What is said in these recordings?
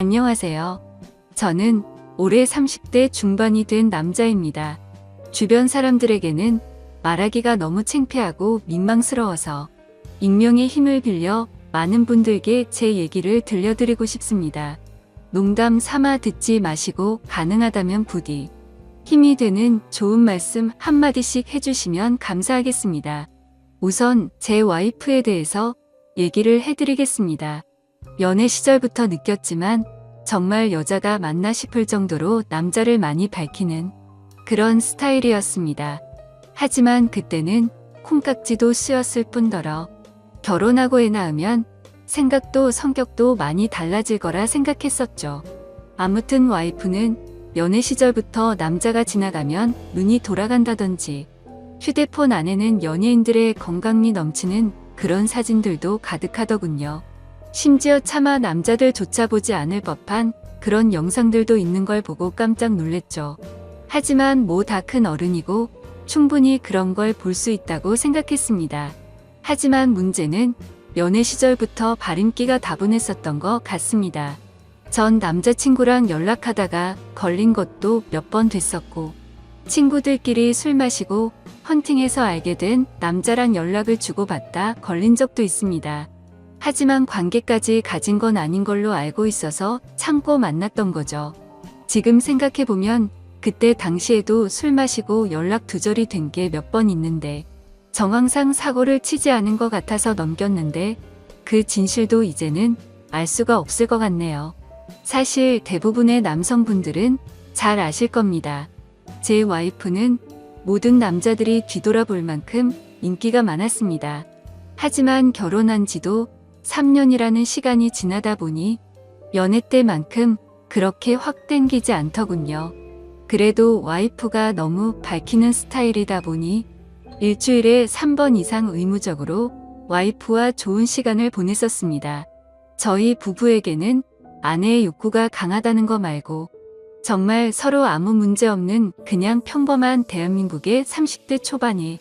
안녕하세요. 저는 올해 30대 중반이 된 남자입니다. 주변 사람들에게는 말하기가 너무 창피하고 민망스러워서 익명의 힘을 빌려 많은 분들께 제 얘기를 들려드리고 싶습니다. 농담 삼아 듣지 마시고 가능하다면 부디 힘이 되는 좋은 말씀 한마디씩 해주시면 감사하겠습니다. 우선 제 와이프에 대해서 얘기를 해드리겠습니다. 연애 시절부터 느꼈지만 정말 여자가 맞나 싶을 정도로 남자를 많이 밝히는 그런 스타일이었습니다. 하지만 그때는 콩깍지도 씌었을 뿐더러 결혼하고 애 낳으면 생각도 성격도 많이 달라질 거라 생각했었죠. 아무튼 와이프는 연애 시절부터 남자가 지나가면 눈이 돌아간다든지 휴대폰 안에는 연예인들의 건강미 넘치는 그런 사진들도 가득하더군요. 심지어 차마 남자들조차 보지 않을 법한 그런 영상들도 있는 걸 보고 깜짝 놀랬죠. 하지만 뭐 다 큰 어른이고 충분히 그런 걸 볼 수 있다고 생각했습니다. 하지만 문제는 연애 시절부터 발임기가 다분했었던 것 같습니다. 전 남자친구랑 연락하다가 걸린 것도 몇 번 됐었고, 친구들끼리 술 마시고 헌팅해서 알게 된 남자랑 연락을 주고받다 걸린 적도 있습니다. 하지만 관계까지 가진 건 아닌 걸로 알고 있어서 참고 만났던 거죠. 지금 생각해보면 그때 당시에도 술 마시고 연락 두절이 된 게 몇 번 있는데 정황상 사고를 치지 않은 것 같아서 넘겼는데 그 진실도 이제는 알 수가 없을 것 같네요. 사실 대부분의 남성분들은 잘 아실 겁니다. 제 와이프는 모든 남자들이 뒤돌아볼 만큼 인기가 많았습니다. 하지만 결혼한 지도 3년이라는 시간이 지나다 보니 연애 때만큼 그렇게 확 땡기지 않더군요. 그래도 와이프가 너무 밝히는 스타일이다 보니 일주일에 3번 이상 의무적으로 와이프와 좋은 시간을 보냈었습니다. 저희 부부에게는 아내의 욕구가 강하다는 거 말고 정말 서로 아무 문제 없는 그냥 평범한 대한민국의 30대 초반의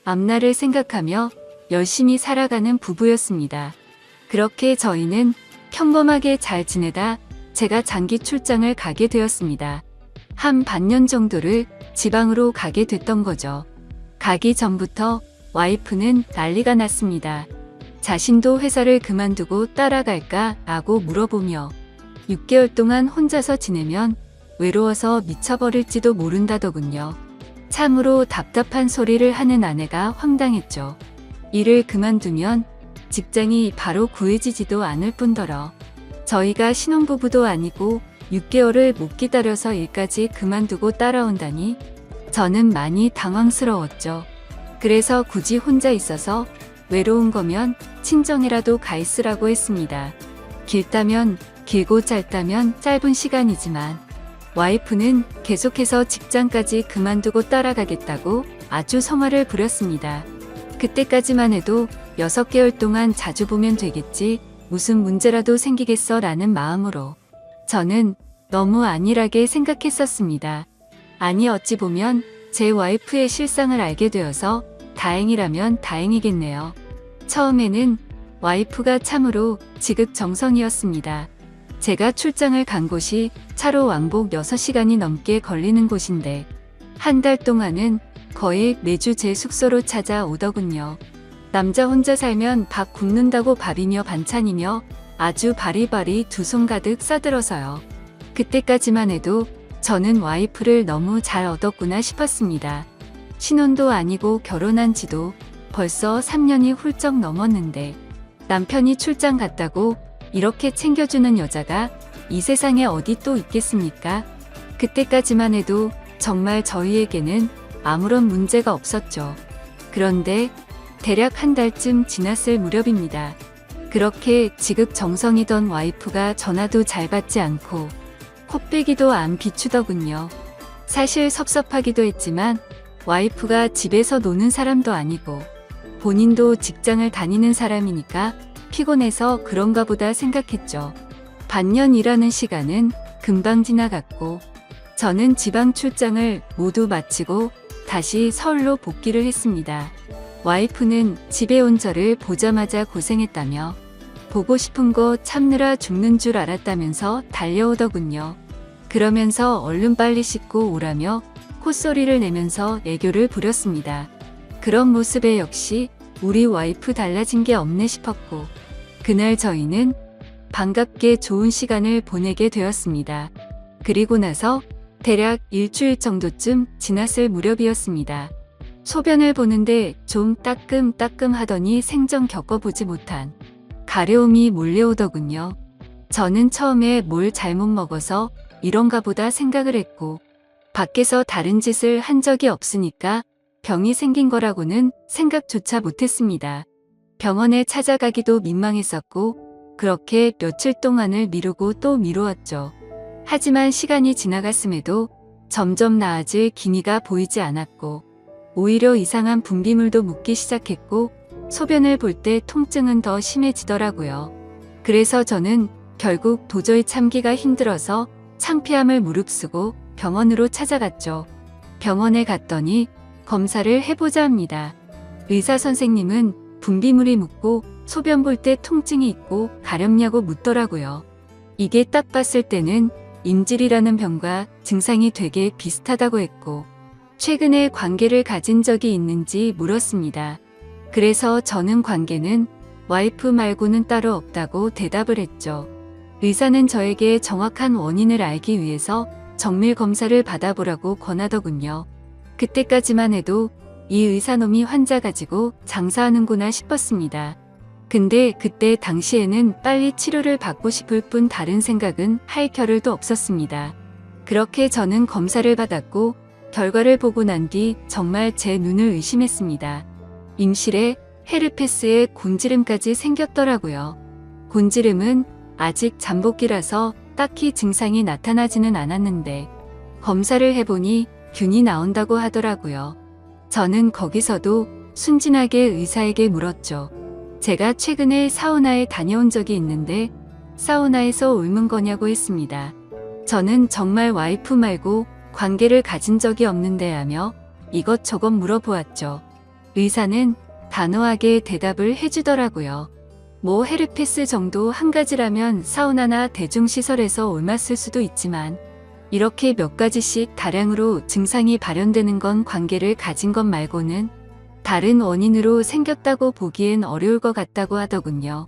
앞날을 생각하며 열심히 살아가는 부부였습니다. 그렇게 저희는 평범하게 잘 지내다 제가 장기 출장을 가게 되었습니다. 한 반년 정도를 지방으로 가게 됐던 거죠. 가기 전부터 와이프는 난리가 났습니다. 자신도 회사를 그만두고 따라갈까 라고 물어보며 6개월 동안 혼자서 지내면 외로워서 미쳐버릴지도 모른다더군요. 참으로 답답한 소리를 하는 아내가 황당했죠. 일을 그만두면 직장이 바로 구해지지도 않을 뿐더러 저희가 신혼부부도 아니고 6개월을 못 기다려서 일까지 그만두고 따라온다니 저는 많이 당황스러웠죠. 그래서 굳이 혼자 있어서 외로운 거면 친정이라도 가 있으라고 했습니다. 길다면 길고 짧다면 짧은 시간이지만 와이프는 계속해서 직장까지 그만두고 따라가겠다고 아주 성화를 부렸습니다. 그때까지만 해도 6개월 동안 자주 보면 되겠지, 무슨 문제라도 생기겠어 라는 마음으로 저는 너무 안일하게 생각했었습니다. 아니 어찌 보면 제 와이프의 실상을 알게 되어서 다행이라면 다행이겠네요. 처음에는 와이프가 참으로 지극정성이었습니다. 제가 출장을 간 곳이 차로 왕복 6시간이 넘게 걸리는 곳인데 한 달 동안은 거의 매주 제 숙소로 찾아오더군요. 남자 혼자 살면 밥 굶는다고 밥이며 반찬이며 아주 바리바리 두 손 가득 싸들어서요. 그때까지만 해도 저는 와이프를 너무 잘 얻었구나 싶었습니다. 신혼도 아니고 결혼한 지도 벌써 3년이 훌쩍 넘었는데 남편이 출장 갔다고 이렇게 챙겨주는 여자가 이 세상에 어디 또 있겠습니까? 그때까지만 해도 정말 저희에게는 아무런 문제가 없었죠. 그런데 대략 한 달쯤 지났을 무렵입니다. 그렇게 지극정성이던 와이프가 전화도 잘 받지 않고 코빼기도 안 비추더군요. 사실 섭섭하기도 했지만 와이프가 집에서 노는 사람도 아니고 본인도 직장을 다니는 사람이니까 피곤해서 그런가 보다 생각했죠. 반년 일하는 시간은 금방 지나갔고 저는 지방 출장을 모두 마치고 다시 서울로 복귀를 했습니다. 와이프는 집에 온 저를 보자마자 고생했다며 보고 싶은 거 참느라 죽는 줄 알았다면서 달려오더군요. 그러면서 얼른 빨리 씻고 오라며 콧소리를 내면서 애교를 부렸습니다. 그런 모습에 역시 우리 와이프 달라진 게 없네 싶었고, 그날 저희는 반갑게 좋은 시간을 보내게 되었습니다. 그리고 나서 대략 일주일 정도쯤 지났을 무렵이었습니다. 소변을 보는데 좀 따끔따끔 하더니 생전 겪어보지 못한 가려움이 몰려오더군요. 저는 처음에 뭘 잘못 먹어서 이런가 보다 생각을 했고, 밖에서 다른 짓을 한 적이 없으니까 병이 생긴 거라고는 생각조차 못했습니다. 병원에 찾아가기도 민망했었고, 그렇게 며칠 동안을 미루고 또 미루었죠. 하지만 시간이 지나갔음에도 점점 나아질 기미가 보이지 않았고, 오히려 이상한 분비물도 묻기 시작했고, 소변을 볼 때 통증은 더 심해지더라고요. 그래서 저는 결국 도저히 참기가 힘들어서 창피함을 무릅쓰고 병원으로 찾아갔죠. 병원에 갔더니 검사를 해보자 합니다. 의사 선생님은 분비물이 묻고 소변 볼 때 통증이 있고 가렵냐고 묻더라고요. 이게 딱 봤을 때는 인질이라는 병과 증상이 되게 비슷하다고 했고, 최근에 관계를 가진 적이 있는지 물었습니다. 그래서 저는 관계는 와이프 말고는 따로 없다고 대답을 했죠. 의사는 저에게 정확한 원인을 알기 위해서 정밀 검사를 받아보라고 권하더군요. 그때까지만 해도 이 의사놈이 환자 가지고 장사하는구나 싶었습니다. 근데 그때 당시에는 빨리 치료를 받고 싶을 뿐 다른 생각은 할 겨를도 없었습니다. 그렇게 저는 검사를 받았고 결과를 보고 난 뒤 정말 제 눈을 의심했습니다. 임실에 헤르페스에 곤지름까지 생겼더라고요. 곤지름은 아직 잠복기라서 딱히 증상이 나타나지는 않았는데 검사를 해보니 균이 나온다고 하더라고요. 저는 거기서도 순진하게 의사에게 물었죠. 제가 최근에 사우나에 다녀온 적이 있는데 사우나에서 옮은 거냐고 했습니다. 저는 정말 와이프 말고 관계를 가진 적이 없는데 하며 이것저것 물어보았죠. 의사는 단호하게 대답을 해주더라고요. 뭐 헤르페스 정도 한 가지라면 사우나나 대중시설에서 옮았을 수도 있지만 이렇게 몇 가지씩 다량으로 증상이 발현되는 건 관계를 가진 것 말고는 다른 원인으로 생겼다고 보기엔 어려울 것 같다고 하더군요.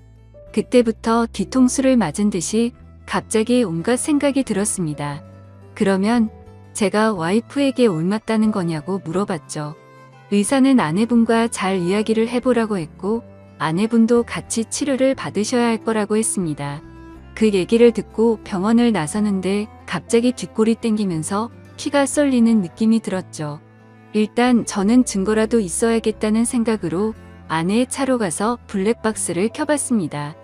그때부터 뒤통수를 맞은 듯이 갑자기 온갖 생각이 들었습니다. 그러면 제가 와이프에게 옮았다는 거냐고 물어봤죠. 의사는 아내분과 잘 이야기를 해보라고 했고 아내분도 같이 치료를 받으셔야 할 거라고 했습니다. 그 얘기를 듣고 병원을 나서는데 갑자기 뒷골이 땡기면서 피가 쏠리는 느낌이 들었죠. 일단 저는 증거라도 있어야겠다는 생각으로 아내의 차로 가서 블랙박스를 켜봤습니다.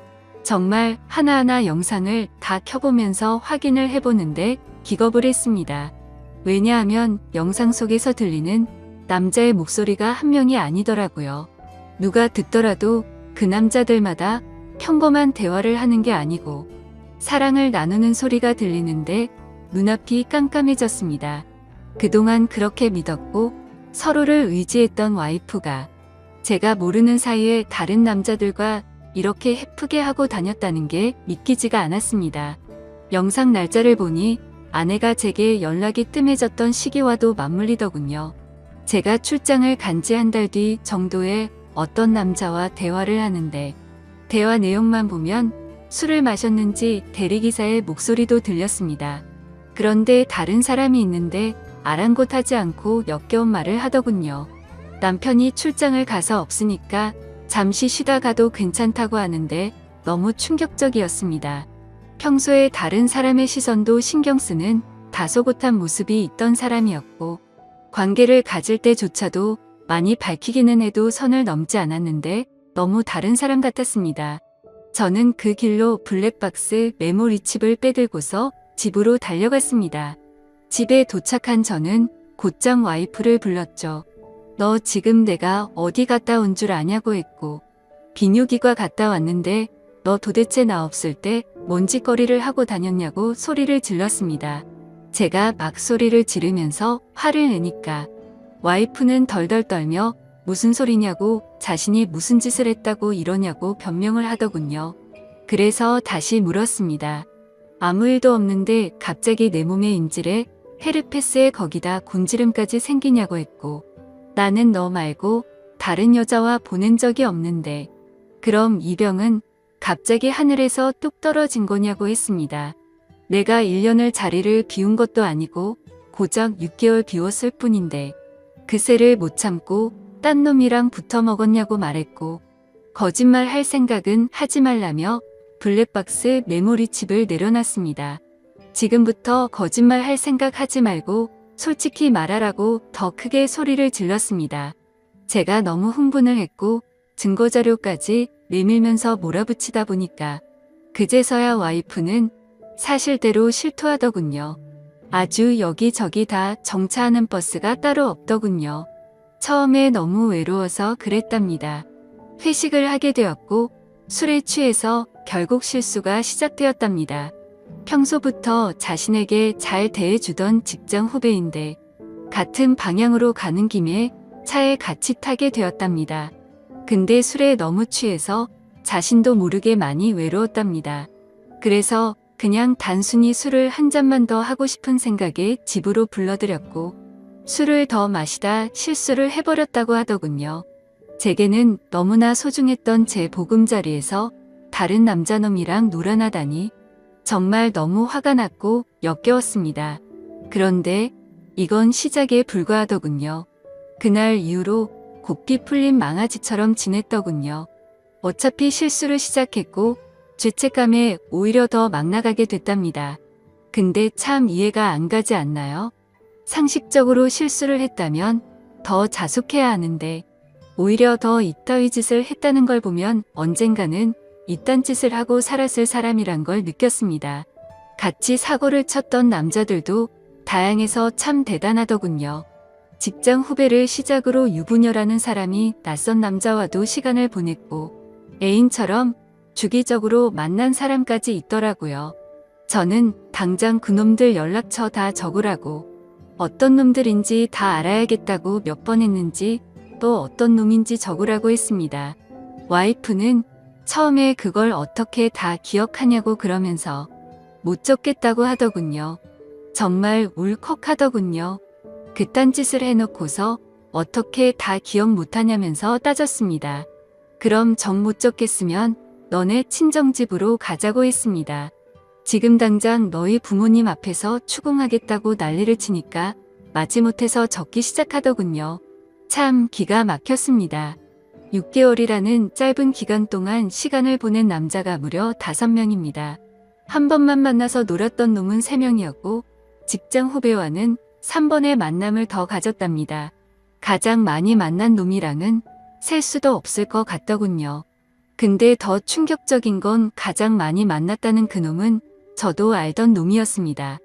정말 하나하나 영상을 다 켜보면서 확인을 해보는데 기겁을 했습니다. 왜냐하면 영상 속에서 들리는 남자의 목소리가 한 명이 아니더라고요. 누가 듣더라도 그 남자들마다 평범한 대화를 하는 게 아니고 사랑을 나누는 소리가 들리는데 눈앞이 깜깜해졌습니다. 그동안 그렇게 믿었고 서로를 의지했던 와이프가 제가 모르는 사이에 다른 남자들과 이렇게 해프게 하고 다녔다는 게 믿기지가 않았습니다. 영상 날짜를 보니 아내가 제게 연락이 뜸해졌던 시기와도 맞물리더군요. 제가 출장을 간 지 한 달 뒤 정도에 어떤 남자와 대화를 하는데 대화 내용만 보면 술을 마셨는지 대리기사의 목소리도 들렸습니다. 그런데 다른 사람이 있는데 아랑곳하지 않고 역겨운 말을 하더군요. 남편이 출장을 가서 없으니까 잠시 쉬다 가도 괜찮다고 하는데 너무 충격적이었습니다. 평소에 다른 사람의 시선도 신경 쓰는 다소곳한 모습이 있던 사람이었고 관계를 가질 때조차도 많이 밝히기는 해도 선을 넘지 않았는데 너무 다른 사람 같았습니다. 저는 그 길로 블랙박스 메모리칩을 빼들고서 집으로 달려갔습니다. 집에 도착한 저는 곧장 와이프를 불렀죠. 너 지금 내가 어디 갔다 온 줄 아냐고 했고 비뇨기과 갔다 왔는데 너 도대체 나 없을 때 뭔 짓거리를 하고 다녔냐고 소리를 질렀습니다. 제가 막 소리를 지르면서 화를 내니까 와이프는 덜덜 떨며 무슨 소리냐고 자신이 무슨 짓을 했다고 이러냐고 변명을 하더군요. 그래서 다시 물었습니다. 아무 일도 없는데 갑자기 내 몸에 인질에 헤르페스에 거기다 곤지름까지 생기냐고 했고, 나는 너 말고 다른 여자와 보낸 적이 없는데 그럼 이 병은 갑자기 하늘에서 뚝 떨어진 거냐고 했습니다. 내가 1년을 자리를 비운 것도 아니고 고작 6개월 비웠을 뿐인데 그새를 못 참고 딴 놈이랑 붙어 먹었냐고 말했고, 거짓말 할 생각은 하지 말라며 블랙박스 메모리 칩을 내려놨습니다. 지금부터 거짓말 할 생각 하지 말고 솔직히 말하라고 더 크게 소리를 질렀습니다. 제가 너무 흥분을 했고 증거자료까지 내밀면서 몰아붙이다 보니까 그제서야 와이프는 사실대로 실토하더군요. 아주 여기저기 다 정차하는 버스가 따로 없더군요. 처음에 너무 외로워서 그랬답니다. 회식을 하게 되었고 술에 취해서 결국 실수가 시작되었답니다. 평소부터 자신에게 잘 대해주던 직장 후배인데 같은 방향으로 가는 김에 차에 같이 타게 되었답니다. 근데 술에 너무 취해서 자신도 모르게 많이 외로웠답니다. 그래서 그냥 단순히 술을 한 잔만 더 하고 싶은 생각에 집으로 불러들였고 술을 더 마시다 실수를 해버렸다고 하더군요. 제게는 너무나 소중했던 제 보금자리에서 다른 남자놈이랑 놀아나다니 정말 너무 화가 났고 역겨웠습니다. 그런데 이건 시작에 불과하더군요. 그날 이후로 고삐 풀린 망아지처럼 지냈더군요. 어차피 실수를 시작했고 죄책감에 오히려 더 막 나가게 됐답니다. 근데 참 이해가 안 가지 않나요? 상식적으로 실수를 했다면 더 자숙해야 하는데 오히려 더 이따위 짓을 했다는 걸 보면 언젠가는 이딴 짓을 하고 살았을 사람이란 걸 느꼈습니다. 같이 사고를 쳤던 남자들도 다양해서 참 대단하더군요. 직장 후배를 시작으로 유부녀라는 사람이 낯선 남자와도 시간을 보냈고 애인처럼 주기적으로 만난 사람까지 있더라고요. 저는 당장 그놈들 연락처 다 적으라고, 어떤 놈들인지 다 알아야겠다고 몇 번 했는지 또 어떤 놈인지 적으라고 했습니다. 와이프는 처음에 그걸 어떻게 다 기억하냐고 그러면서 못 적겠다고 하더군요. 정말 울컥하더군요. 그딴 짓을 해놓고서 어떻게 다 기억 못하냐면서 따졌습니다. 그럼 정 못 적겠으면 너네 친정집으로 가자고 했습니다. 지금 당장 너희 부모님 앞에서 추궁하겠다고 난리를 치니까 마지못해서 적기 시작하더군요. 참 기가 막혔습니다. 6개월이라는 짧은 기간 동안 시간을 보낸 남자가 무려 5명입니다. 한 번만 만나서 놀았던 놈은 3명이었고 직장 후배와는 3번의 만남을 더 가졌답니다. 가장 많이 만난 놈이랑은 셀 수도 없을 것 같더군요. 근데 더 충격적인 건 가장 많이 만났다는 그놈은 저도 알던 놈이었습니다.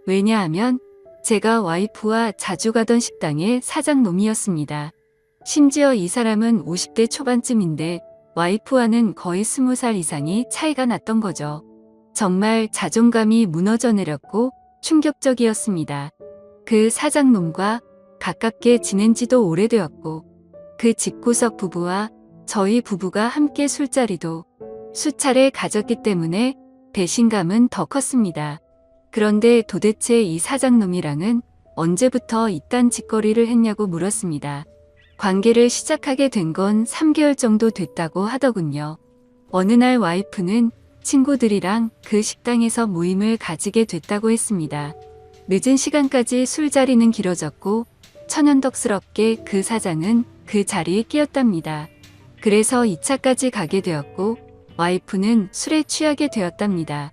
왜냐하면 제가 와이프와 자주 가던 식당의 사장놈이었습니다. 심지어 이 사람은 50대 초반쯤인데 와이프와는 거의 20살 이상이 차이가 났던 거죠. 정말 자존감이 무너져 내렸고 충격적이었습니다. 그 사장놈과 가깝게 지낸 지도 오래되었고 그 집구석 부부와 저희 부부가 함께 술자리도 수차례 가졌기 때문에 배신감은 더 컸습니다. 그런데 도대체 이 사장놈이랑은 언제부터 이딴 짓거리를 했냐고 물었습니다. 관계를 시작하게 된 건 3개월 정도 됐다고 하더군요. 어느 날 와이프는 친구들이랑 그 식당에서 모임을 가지게 됐다고 했습니다. 늦은 시간까지 술자리는 길어졌고 천연덕스럽게 그 사장은 그 자리에 끼었답니다. 그래서 2차까지 가게 되었고 와이프는 술에 취하게 되었답니다.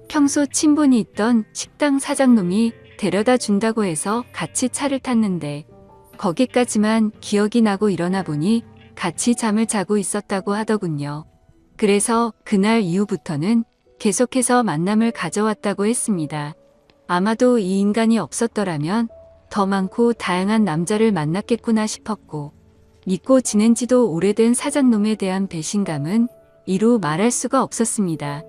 평소 친분이 있던 식당 사장놈이 데려다 준다고 해서 같이 차를 탔는데 거기까지만 기억이 나고 일어나 보니 같이 잠을 자고 있었다고 하더군요. 그래서 그날 이후부터는 계속해서 만남을 가져왔다고 했습니다. 아마도 이 인간이 없었더라면 더 많고 다양한 남자를 만났겠구나 싶었고 믿고 지낸 지도 오래된 사장놈에 대한 배신감은 이루 말할 수가 없었습니다.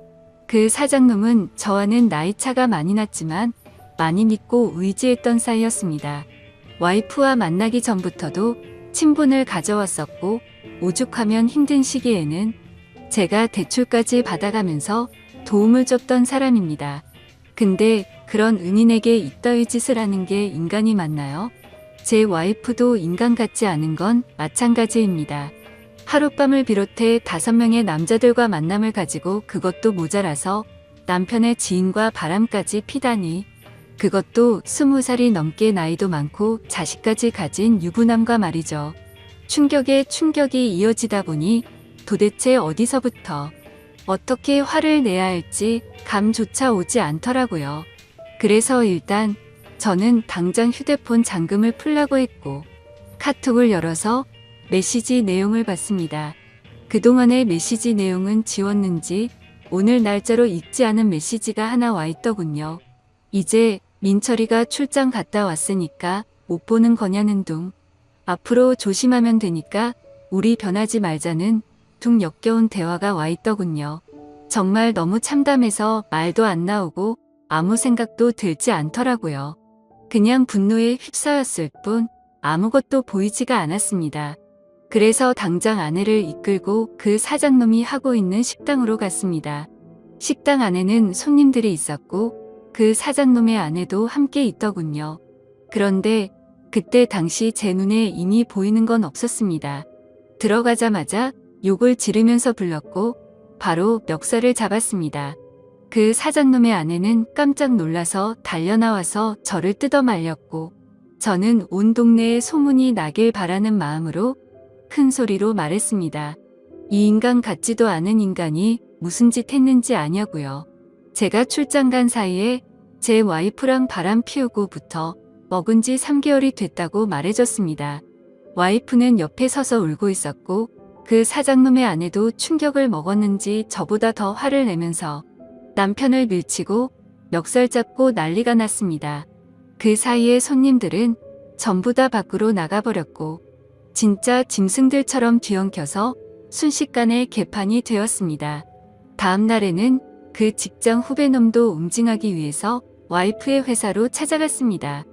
그 사장놈은 저와는 나이 차가 많이 났지만 많이 믿고 의지했던 사이였습니다. 와이프와 만나기 전부터도 친분을 가져왔었고 오죽하면 힘든 시기에는 제가 대출까지 받아가면서 도움을 줬던 사람입니다. 근데 그런 은인에게 이따위 짓을 하는 게 인간이 맞나요? 제 와이프도 인간 같지 않은 건 마찬가지입니다. 하룻밤을 비롯해 5명의 남자들과 만남을 가지고 그것도 모자라서 남편의 지인과 바람까지 피다니. 그것도 20살이 넘게 나이도 많고 자식까지 가진 유부남과 말이죠. 충격에 충격이 이어지다 보니 도대체 어디서부터 어떻게 화를 내야 할지 감조차 오지 않더라고요. 그래서 일단 저는 당장 휴대폰 잠금을 풀라고 했고 카톡을 열어서 메시지 내용을 봤습니다. 그동안의 메시지 내용은 지웠는지 오늘 날짜로 읽지 않은 메시지가 하나 와 있더군요. 이제 민철이가 출장 갔다 왔으니까 못 보는 거냐는 둥. 앞으로 조심하면 되니까 우리 변하지 말자는 둥 역겨운 대화가 와 있더군요. 정말 너무 참담해서 말도 안 나오고 아무 생각도 들지 않더라고요. 그냥 분노에 휩싸였을 뿐 아무것도 보이지가 않았습니다. 그래서 당장 아내를 이끌고 그 사장놈이 하고 있는 식당으로 갔습니다. 식당 안에는 손님들이 있었고 그 사장놈의 아내도 함께 있더군요. 그런데 그때 당시 제 눈에 이미 보이는 건 없었습니다. 들어가자마자 욕을 지르면서 불렀고 바로 멱살을 잡았습니다. 그 사장놈의 아내는 깜짝 놀라서 달려나와서 저를 뜯어 말렸고 저는 온 동네에 소문이 나길 바라는 마음으로 큰 소리로 말했습니다. 이 인간 같지도 않은 인간이 무슨 짓 했는지 아냐고요. 제가 출장 간 사이에 제 와이프랑 바람 피우고부터 먹은 지 3개월이 됐다고 말해줬습니다. 와이프는 옆에 서서 울고 있었고 그 사장놈의 아내도 충격을 먹었는지 저보다 더 화를 내면서 남편을 밀치고 멱살 잡고 난리가 났습니다. 그 사이에 손님들은 전부 다 밖으로 나가버렸고 진짜 짐승들처럼 뒤엉켜서 순식간에 개판이 되었습니다. 다음 날에는 그 직장 후배놈도 응징하기 위해서 와이프의 회사로 찾아갔습니다.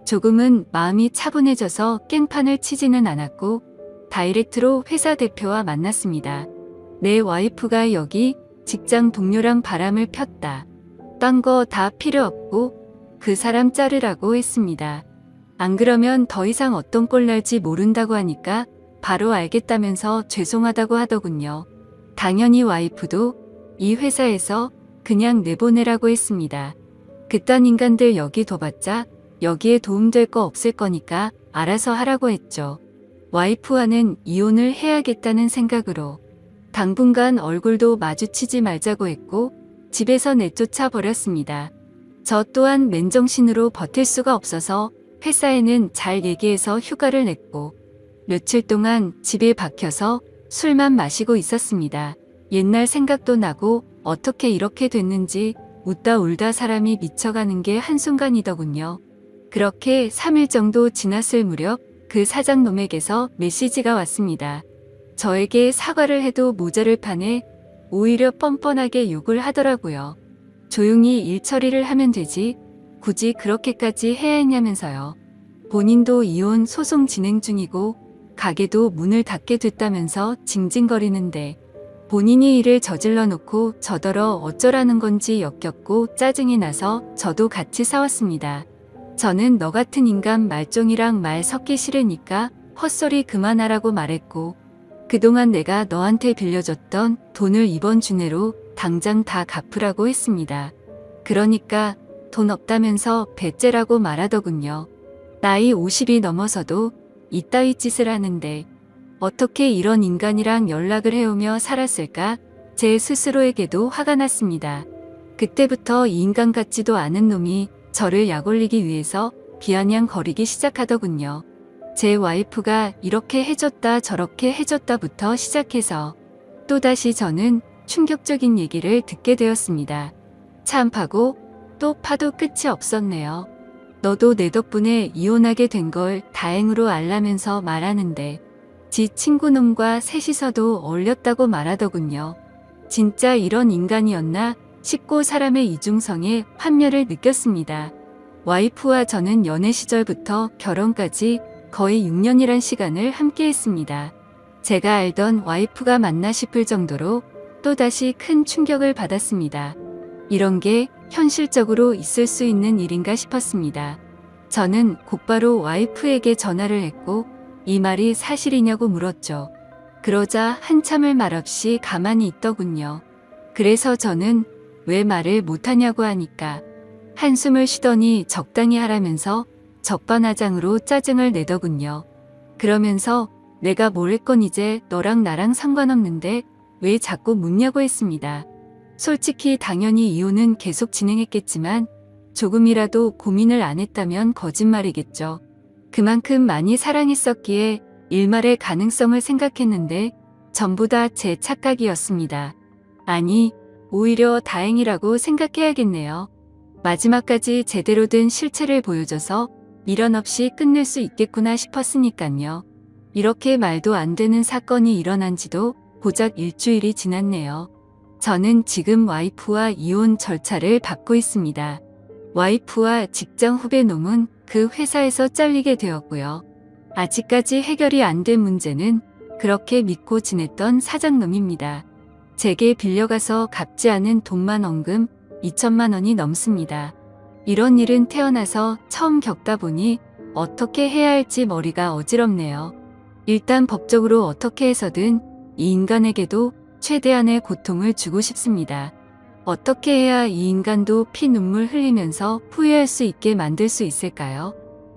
조금은 마음이 차분해져서 깽판을 치지는 않았고 다이렉트로 회사 대표와 만났습니다. 내 와이프가 여기 직장 동료랑 바람을 폈다. 딴 거 다 필요 없고 그 사람 자르라고 했습니다. 안 그러면 더 이상 어떤 꼴 날지 모른다고 하니까 바로 알겠다면서 죄송하다고 하더군요. 당연히 와이프도 이 회사에서 그냥 내보내라고 했습니다. 그딴 인간들 여기 둬봤자 여기에 도움될 거 없을 거니까 알아서 하라고 했죠. 와이프와는 이혼을 해야겠다는 생각으로 당분간 얼굴도 마주치지 말자고 했고 집에서 내쫓아 버렸습니다. 저 또한 맨정신으로 버틸 수가 없어서 회사에는 잘 얘기해서 휴가를 냈고 며칠 동안 집에 박혀서 술만 마시고 있었습니다. 옛날 생각도 나고 어떻게 이렇게 됐는지 웃다 울다 사람이 미쳐가는 게 한순간이더군요. 그렇게 3일 정도 지났을 무렵 그 사장놈에게서 메시지가 왔습니다. 저에게 사과를 해도 모자를 파네 오히려 뻔뻔하게 욕을 하더라고요. 조용히 일 처리를 하면 되지 굳이 그렇게까지 해야 했냐면서요. 본인도 이혼 소송 진행 중이고 가게도 문을 닫게 됐다면서 징징거리는데 본인이 일을 저질러 놓고 저더러 어쩌라는 건지 역겹고 짜증이 나서 저도 같이 싸웠습니다. 저는 너 같은 인간 말종이랑 말 섞기 싫으니까 헛소리 그만하라고 말했고 그동안 내가 너한테 빌려줬던 돈을 이번 주 내로 당장 다 갚으라고 했습니다. 그러니까 돈 없다면서 배째라고 말하더군요. 나이 50이 넘어서도 이따위 짓을 하는데 어떻게 이런 인간이랑 연락을 해오며 살았을까? 제 스스로에게도 화가 났습니다. 그때부터 이 인간 같지도 않은 놈이 저를 약올리기 위해서 비아냥거리기 시작하더군요. 제 와이프가 이렇게 해줬다 저렇게 해줬다부터 시작해서 또다시 저는 충격적인 얘기를 듣게 되었습니다. 참 파고 또 파도 끝이 없었네요. 너도 내 덕분에 이혼하게 된 걸 다행으로 알라면서 말하는데 지 친구놈과 셋이서도 어울렸다고 말하더군요. 진짜 이런 인간이었나 싶고 사람의 이중성에 환멸을 느꼈습니다. 와이프와 저는 연애 시절부터 결혼까지 거의 6년이란 시간을 함께 했습니다. 제가 알던 와이프가 맞나 싶을 정도로 또다시 큰 충격을 받았습니다. 이런 게 현실적으로 있을 수 있는 일인가 싶었습니다. 저는 곧바로 와이프에게 전화를 했고 이 말이 사실이냐고 물었죠. 그러자 한참을 말없이 가만히 있더군요. 그래서 저는 왜 말을 못하냐고 하니까 한숨을 쉬더니 적당히 하라면서 적반하장으로 짜증을 내더군요. 그러면서 내가 뭘 했건 이제 너랑 나랑 상관없는데 왜 자꾸 묻냐고 했습니다. 솔직히 당연히 이혼은 계속 진행했겠지만 조금이라도 고민을 안 했다면 거짓말이겠죠. 그만큼 많이 사랑했었기에 일말의 가능성을 생각했는데 전부 다 제 착각이었습니다. 아니, 오히려 다행이라고 생각해야겠네요. 마지막까지 제대로 된 실체를 보여줘서 미련 없이 끝낼 수 있겠구나 싶었으니깐요. 이렇게 말도 안 되는 사건이 일어난 지도 고작 일주일이 지났네요. 저는 지금 와이프와 이혼 절차를 밟고 있습니다. 와이프와 직장 후배 놈은 그 회사에서 잘리게 되었고요. 아직까지 해결이 안 된 문제는 그렇게 믿고 지냈던 사장놈입니다. 제게 빌려가서 갚지 않은 돈만 원금 2천만 원이 넘습니다. 이런 일은 태어나서 처음 겪다 보니 어떻게 해야 할지 머리가 어지럽네요. 일단 법적으로 어떻게 해서든 이 인간에게도 최대한의 고통을 주고 싶습니다. 어떻게 해야 이 인간도 피눈물 흘리면서 후회할 수 있게 만들 수 있을까요?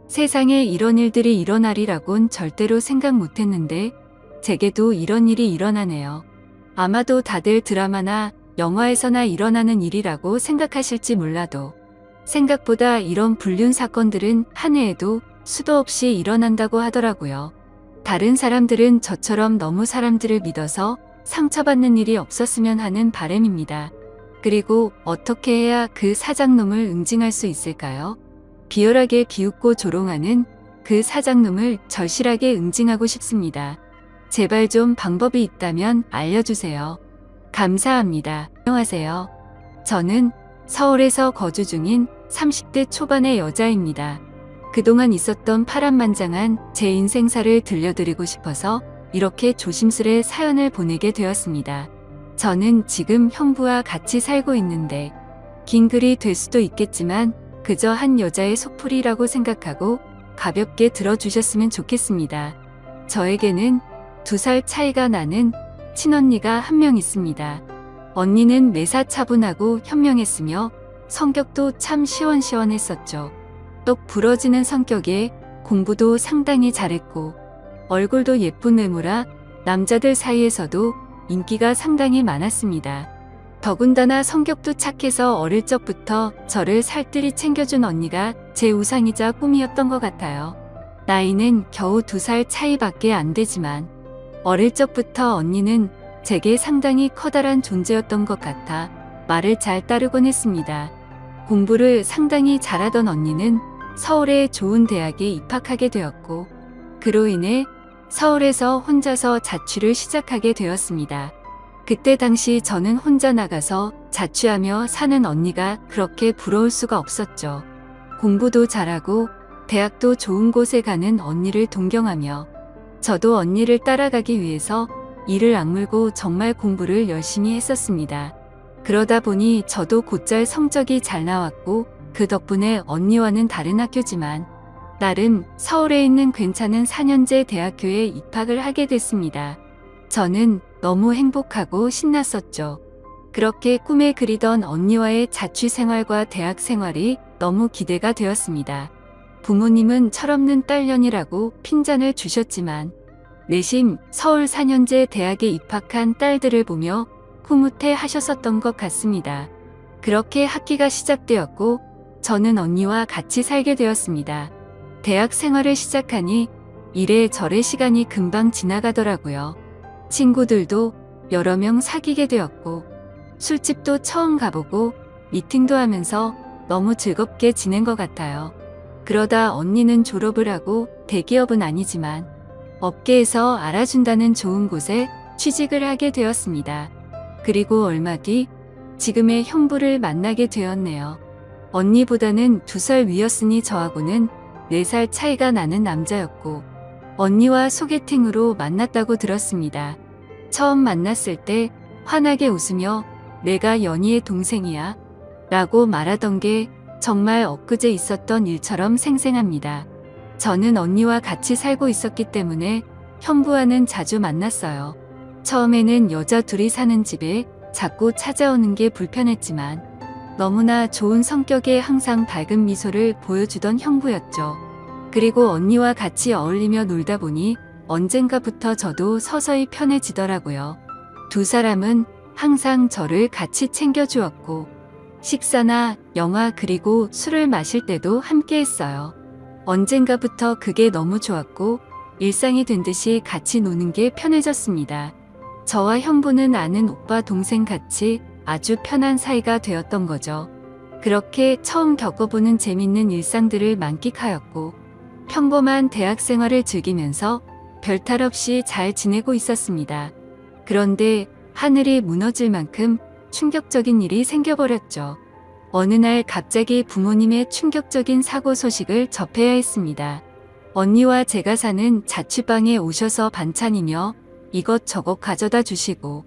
세상에 이런 일들이 일어나리라곤 절대로 생각 못했는데 제게도 이런 일이 일어나네요. 아마도 다들 드라마나 영화에서나 일어나는 일이라고 생각하실지 몰라도 생각보다 이런 불륜 사건들은 한 해에도 수도 없이 일어난다고 하더라고요. 다른 사람들은 저처럼 너무 사람들을 믿어서 상처받는 일이 없었으면 하는 바람입니다. 그리고 어떻게 해야 그 사장놈을 응징할 수 있을까요? 비열하게 비웃고 조롱하는 그 사장놈을 절실하게 응징하고 싶습니다. 제발 좀 방법이 있다면 알려주세요. 감사합니다. 안녕하세요. 저는 서울에서 거주 중인 30대 초반의 여자입니다. 그동안 있었던 파란만장한 제 인생사를 들려드리고 싶어서 이렇게 조심스레 사연을 보내게 되었습니다. 저는 지금 형부와 같이 살고 있는데 긴 글이 될 수도 있겠지만 그저 한 여자의 속풀이라고 생각하고 가볍게 들어주셨으면 좋겠습니다. 저에게는 2살 차이가 나는 친언니가 한 명 있습니다. 언니는 매사 차분하고 현명했으며 성격도 참 시원시원했었죠. 똑 부러지는 성격에 공부도 상당히 잘했고 얼굴도 예쁜 외모라 남자들 사이에서도 인기가 상당히 많았습니다. 더군다나 성격도 착해서 어릴 적부터 저를 살뜰히 챙겨준 언니가 제 우상이자 꿈이었던 것 같아요. 나이는 겨우 2살 차이밖에 안 되지만 어릴 적부터 언니는 제게 상당히 커다란 존재였던 것 같아 말을 잘 따르곤 했습니다. 공부를 상당히 잘하던 언니는 서울의 좋은 대학에 입학하게 되었고 그로 인해 서울에서 혼자서 자취를 시작하게 되었습니다. 그때 당시 저는 혼자 나가서 자취하며 사는 언니가 그렇게 부러울 수가 없었죠. 공부도 잘하고 대학도 좋은 곳에 가는 언니를 동경하며 저도 언니를 따라가기 위해서 이를 악물고 정말 공부를 열심히 했었습니다. 그러다 보니 저도 곧잘 성적이 잘 나왔고 그 덕분에 언니와는 다른 학교지만 나름 서울에 있는 괜찮은 4년제 대학교에 입학을 하게 됐습니다. 저는 너무 행복하고 신났었죠. 그렇게 꿈에 그리던 언니와의 자취 생활과 대학 생활이 너무 기대가 되었습니다. 부모님은 철없는 딸년이라고 핀잔을 주셨지만 내심 서울 4년제 대학에 입학한 딸들을 보며 흐뭇해 하셨었던 것 같습니다. 그렇게 학기가 시작되었고 저는 언니와 같이 살게 되었습니다. 대학 생활을 시작하니 이래저래 시간이 금방 지나가더라고요. 친구들도 여러 명 사귀게 되었고 술집도 처음 가보고 미팅도 하면서 너무 즐겁게 지낸 것 같아요. 그러다 언니는 졸업을 하고 대기업은 아니지만 업계에서 알아준다는 좋은 곳에 취직을 하게 되었습니다. 그리고 얼마 뒤 지금의 형부를 만나게 되었네요. 언니보다는 2살 위였으니 저하고는 4살 차이가 나는 남자였고 언니와 소개팅으로 만났다고 들었습니다. 처음 만났을 때 환하게 웃으며 내가 연희의 동생이야 라고 말하던 게 정말 엊그제 있었던 일처럼 생생합니다. 저는 언니와 같이 살고 있었기 때문에 형부와는 자주 만났어요. 처음에는 여자 둘이 사는 집에 자꾸 찾아오는 게 불편했지만 너무나 좋은 성격에 항상 밝은 미소를 보여주던 형부였죠. 그리고 언니와 같이 어울리며 놀다 보니 언젠가부터 저도 서서히 편해지더라고요. 두 사람은 항상 저를 같이 챙겨주었고 식사나 영화 그리고 술을 마실 때도 함께 했어요. 언젠가부터 그게 너무 좋았고 일상이 된 듯이 같이 노는 게 편해졌습니다. 저와 형부는 아는 오빠 동생 같이 아주 편한 사이가 되었던 거죠. 그렇게 처음 겪어보는 재밌는 일상들을 만끽하였고 평범한 대학 생활을 즐기면서 별탈 없이 잘 지내고 있었습니다. 그런데 하늘이 무너질 만큼 충격적인 일이 생겨버렸죠. 어느 날 갑자기 부모님의 충격적인 사고 소식을 접해야 했습니다. 언니와 제가 사는 자취방에 오셔서 반찬이며 이것저것 가져다 주시고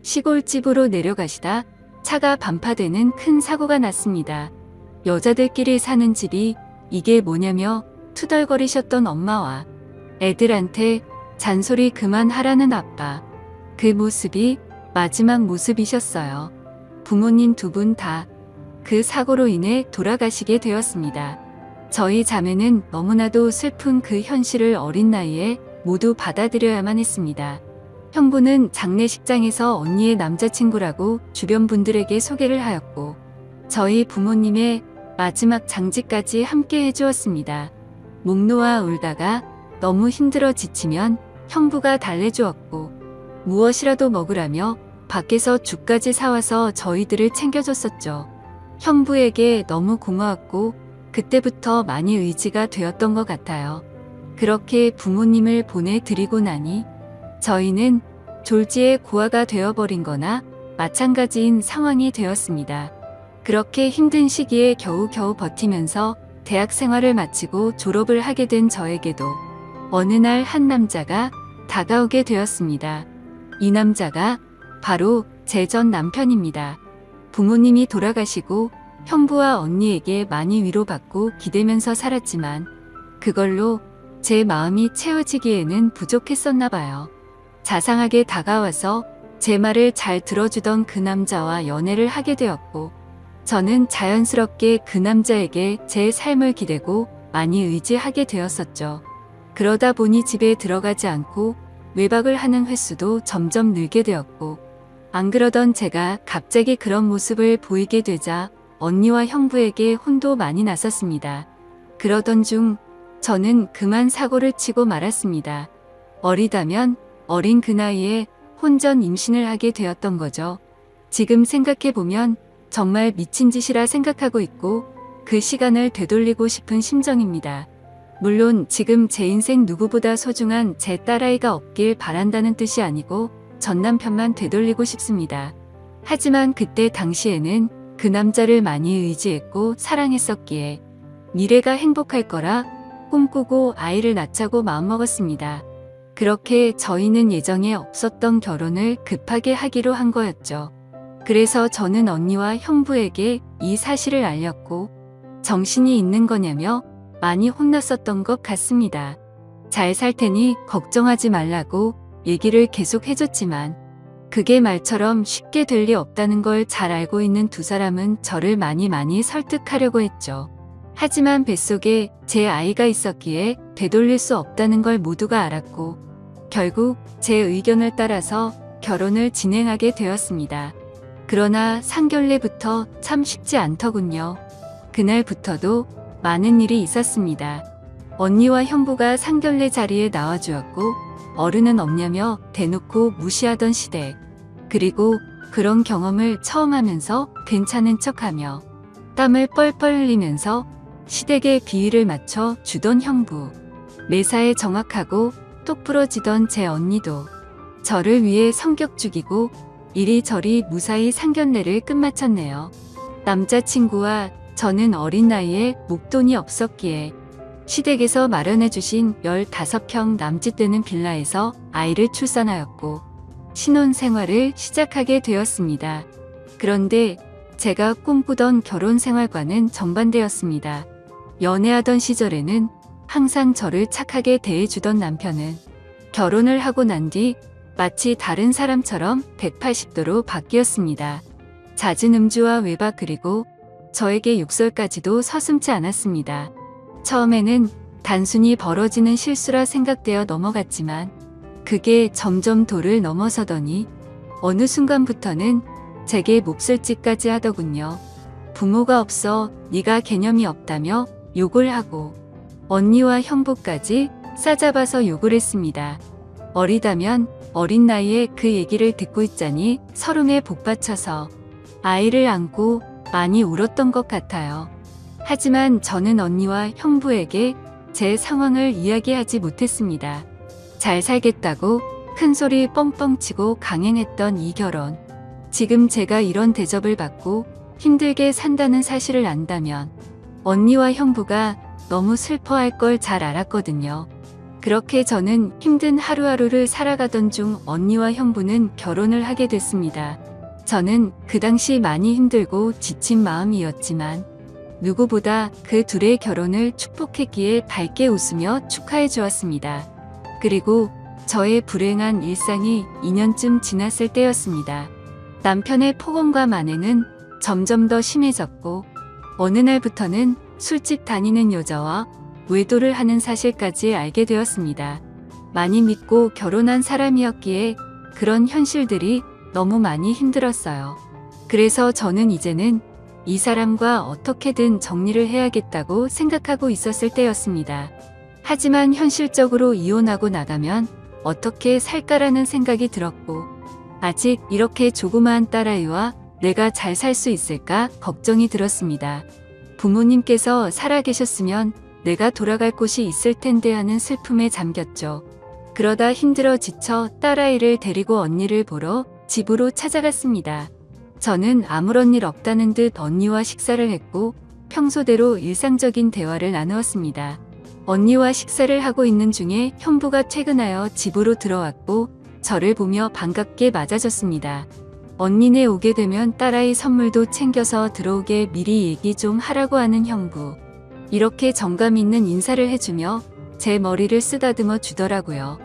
시골집으로 내려가시다 차가 반파되는 큰 사고가 났습니다. 여자들끼리 사는 집이 이게 뭐냐며 투덜거리셨던 엄마와 애들한테 잔소리 그만하라는 아빠. 그 모습이 마지막 모습이셨어요. 부모님 두 분 다 그 사고로 인해 돌아가시게 되었습니다. 저희 자매는 너무나도 슬픈 그 현실을 어린 나이에 모두 받아들여야만 했습니다. 형부는 장례식장에서 언니의 남자친구라고 주변 분들에게 소개를 하였고 저희 부모님의 마지막 장지까지 함께 해주었습니다. 목 놓아 울다가 너무 힘들어 지치면 형부가 달래주었고 무엇이라도 먹으라며 밖에서 죽까지 사와서 저희들을 챙겨줬었죠. 형부에게 너무 고마웠고 그때부터 많이 의지가 되었던 것 같아요. 그렇게 부모님을 보내드리고 나니 저희는 졸지에 고아가 되어버린 거나 마찬가지인 상황이 되었습니다. 그렇게 힘든 시기에 겨우겨우 버티면서 대학 생활을 마치고 졸업을 하게 된 저에게도 어느 날 한 남자가 다가오게 되었습니다. 이 남자가 바로 제 전 남편입니다. 부모님이 돌아가시고 형부와 언니에게 많이 위로받고 기대면서 살았지만 그걸로 제 마음이 채워지기에는 부족했었나 봐요. 자상하게 다가와서 제 말을 잘 들어주던 그 남자와 연애를 하게 되었고 저는 자연스럽게 그 남자에게 제 삶을 기대고 많이 의지하게 되었었죠. 그러다 보니 집에 들어가지 않고 외박을 하는 횟수도 점점 늘게 되었고 안 그러던 제가 갑자기 그런 모습을 보이게 되자 언니와 형부에게 혼도 많이 났었습니다. 그러던 중 저는 그만 사고를 치고 말았습니다. 어리다면 어린 그 나이에 혼전 임신을 하게 되었던 거죠. 지금 생각해보면 정말 미친 짓이라 생각하고 있고 그 시간을 되돌리고 싶은 심정입니다. 물론 지금 제 인생 누구보다 소중한 제 딸아이가 없길 바란다는 뜻이 아니고 전 남편만 되돌리고 싶습니다. 하지만 그때 당시에는 그 남자를 많이 의지했고 사랑했었기에 미래가 행복할 거라 꿈꾸고 아이를 낳자고 마음먹었습니다. 그렇게 저희는 예정에 없었던 결혼을 급하게 하기로 한 거였죠. 그래서 저는 언니와 형부에게 이 사실을 알렸고 정신이 있는 거냐며 많이 혼났었던 것 같습니다. 잘 살 테니 걱정하지 말라고 얘기를 계속 해줬지만 그게 말처럼 쉽게 될 리 없다는 걸 잘 알고 있는 두 사람은 저를 많이 설득하려고 했죠. 하지만 뱃속에 제 아이가 있었기에 되돌릴 수 없다는 걸 모두가 알았고 결국 제 의견을 따라서 결혼을 진행하게 되었습니다. 그러나 상견례부터 참 쉽지 않더군요. 그날부터도 많은 일이 있었습니다. 언니와 형부가 상견례 자리에 나와주었고 어른은 없냐며 대놓고 무시하던 시대. 그리고 그런 경험을 처음 하면서 괜찮은 척하며 땀을 뻘뻘 흘리면서 시댁의 비위를 맞춰 주던 형부. 매사에 정확하고 똑부러지던 제 언니도 저를 위해 성격 죽이고 이리저리 무사히 상견례를 끝마쳤네요. 남자친구와 저는 어린 나이에 목돈이 없었기에 시댁에서 마련해주신 15평 남짓 되는 빌라에서 아이를 출산하였고 신혼생활을 시작하게 되었습니다. 그런데 제가 꿈꾸던 결혼 생활과는 정반대였습니다. 연애하던 시절에는 항상 저를 착하게 대해주던 남편은 결혼을 하고 난 뒤 마치 다른 사람처럼 180도로 바뀌었습니다. 잦은 음주와 외박 그리고 저에게 욕설까지도 서슴지 않았습니다. 처음에는 단순히 벌어지는 실수라 생각되어 넘어갔지만 그게 점점 도를 넘어서더니 어느 순간부터는 제게 몹쓸짓까지 하더군요. 부모가 없어 네가 개념이 없다며 욕을 하고 언니와 형부까지 싸잡아서 욕을 했습니다. 어리다면 어린 나이에 그 얘기를 듣고 있자니 서름에 복받쳐서 아이를 안고 많이 울었던 것 같아요. 하지만 저는 언니와 형부에게 제 상황을 이야기하지 못했습니다. 잘 살겠다고 큰 소리 뻥뻥 치고 강행했던 이 결혼. 지금 제가 이런 대접을 받고 힘들게 산다는 사실을 안다면 언니와 형부가 너무 슬퍼할 걸 잘 알았거든요. 그렇게 저는 힘든 하루하루를 살아가던 중 언니와 형부는 결혼을 하게 됐습니다. 저는 그 당시 많이 힘들고 지친 마음이었지만 누구보다 그 둘의 결혼을 축복했기에 밝게 웃으며 축하해 주었습니다. 그리고 저의 불행한 일상이 2년쯤 지났을 때였습니다. 남편의 폭언과 만행은 점점 더 심해졌고 어느 날부터는 술집 다니는 여자와 외도를 하는 사실까지 알게 되었습니다. 많이 믿고 결혼한 사람이었기에 그런 현실들이 너무 많이 힘들었어요. 그래서 저는 이제는 이 사람과 어떻게든 정리를 해야겠다고 생각하고 있었을 때였습니다. 하지만 현실적으로 이혼하고 나가면 어떻게 살까라는 생각이 들었고 아직 이렇게 조그마한 딸아이와 내가 잘 살 수 있을까 걱정이 들었습니다. 부모님께서 살아계셨으면 내가 돌아갈 곳이 있을 텐데 하는 슬픔에 잠겼죠. 그러다 힘들어 지쳐 딸아이를 데리고 언니를 보러 집으로 찾아갔습니다. 저는 아무런 일 없다는 듯 언니와 식사를 했고 평소대로 일상적인 대화를 나누었습니다. 언니와 식사를 하고 있는 중에 형부가 퇴근하여 집으로 들어왔고 저를 보며 반갑게 맞아줬습니다. 언니네 오게 되면 딸아이 선물도 챙겨서 들어오게 미리 얘기 좀 하라고 하는 형부. 이렇게 정감 있는 인사를 해주며 제 머리를 쓰다듬어 주더라고요.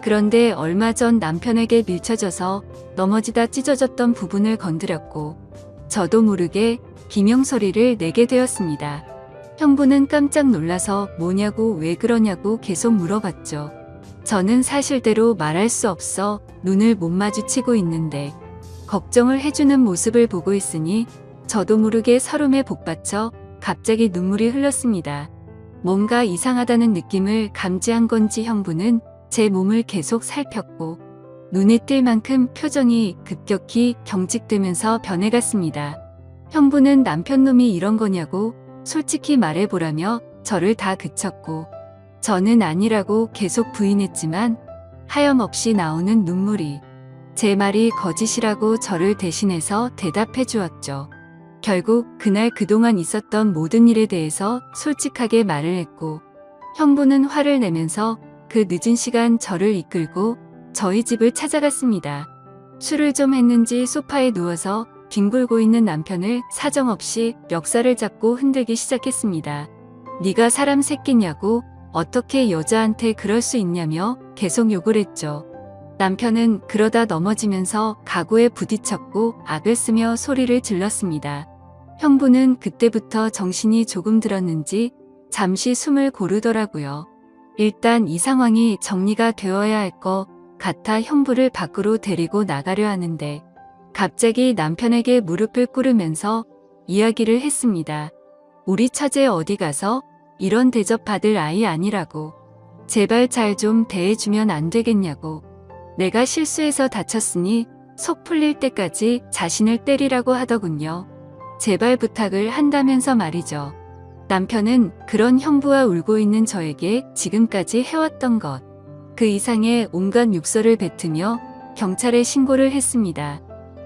그런데 얼마 전 남편에게 밀쳐져서 넘어지다 찢어졌던 부분을 건드렸고 저도 모르게 비명소리를 내게 되었습니다. 형부는 깜짝 놀라서 뭐냐고 왜 그러냐고 계속 물어봤죠. 저는 사실대로 말할 수 없어 눈을 못 마주치고 있는데 걱정을 해주는 모습을 보고 있으니 저도 모르게 서름에 복받쳐 갑자기 눈물이 흘렀습니다. 뭔가 이상하다는 느낌을 감지한 건지 형부는 제 몸을 계속 살폈고 눈에 띌 만큼 표정이 급격히 경직되면서 변해갔습니다. 형부는 남편 놈이 이런 거냐고 솔직히 말해보라며 저를 다 그쳤고 저는 아니라고 계속 부인했지만 하염없이 나오는 눈물이 제 말이 거짓이라고 저를 대신해서 대답해 주었죠. 결국 그날 그동안 있었던 모든 일에 대해서 솔직하게 말을 했고 형부는 화를 내면서 그 늦은 시간 저를 이끌고 저희 집을 찾아갔습니다. 술을 좀 했는지 소파에 누워서 뒹굴고 있는 남편을 사정없이 멱살을 잡고 흔들기 시작했습니다. 네가 사람 새끼냐고 어떻게 여자한테 그럴 수 있냐며 계속 욕을 했죠. 남편은 그러다 넘어지면서 가구에 부딪혔고 악을 쓰며 소리를 질렀습니다. 형부는 그때부터 정신이 조금 들었는지 잠시 숨을 고르더라고요. 일단 이 상황이 정리가 되어야 할 것 같아 형부를 밖으로 데리고 나가려 하는데 갑자기 남편에게 무릎을 꿇으면서 이야기를 했습니다. 우리 처제 어디 가서 이런 대접 받을 아이 아니라고. 제발 잘 좀 대해주면 안 되겠냐고. 내가 실수해서 다쳤으니 속 풀릴 때까지 자신을 때리라고 하더군요. 제발 부탁을 한다면서 말이죠. 남편은 그런 형부와 울고 있는 저에게 지금까지 해왔던 것, 그 이상의 온갖 욕설을 뱉으며 경찰에 신고를 했습니다.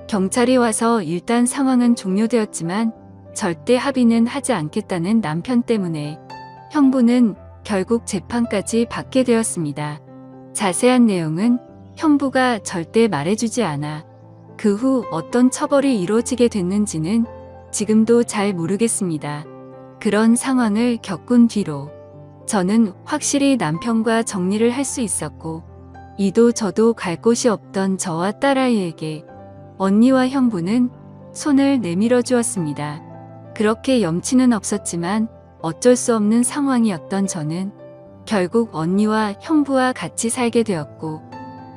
경찰이 와서 일단 상황은 종료되었지만 절대 합의는 하지 않겠다는 남편 때문에 형부는 결국 재판까지 받게 되었습니다. 자세한 내용은 형부가 절대 말해주지 않아 그 후 어떤 처벌이 이루어지게 됐는지는 지금도 잘 모르겠습니다. 그런 상황을 겪은 뒤로 저는 확실히 남편과 정리를 할 수 있었고 이도 저도 갈 곳이 없던 저와 딸아이에게 언니와 형부는 손을 내밀어 주었습니다. 그렇게 염치는 없었지만 어쩔 수 없는 상황이었던 저는 결국 언니와 형부와 같이 살게 되었고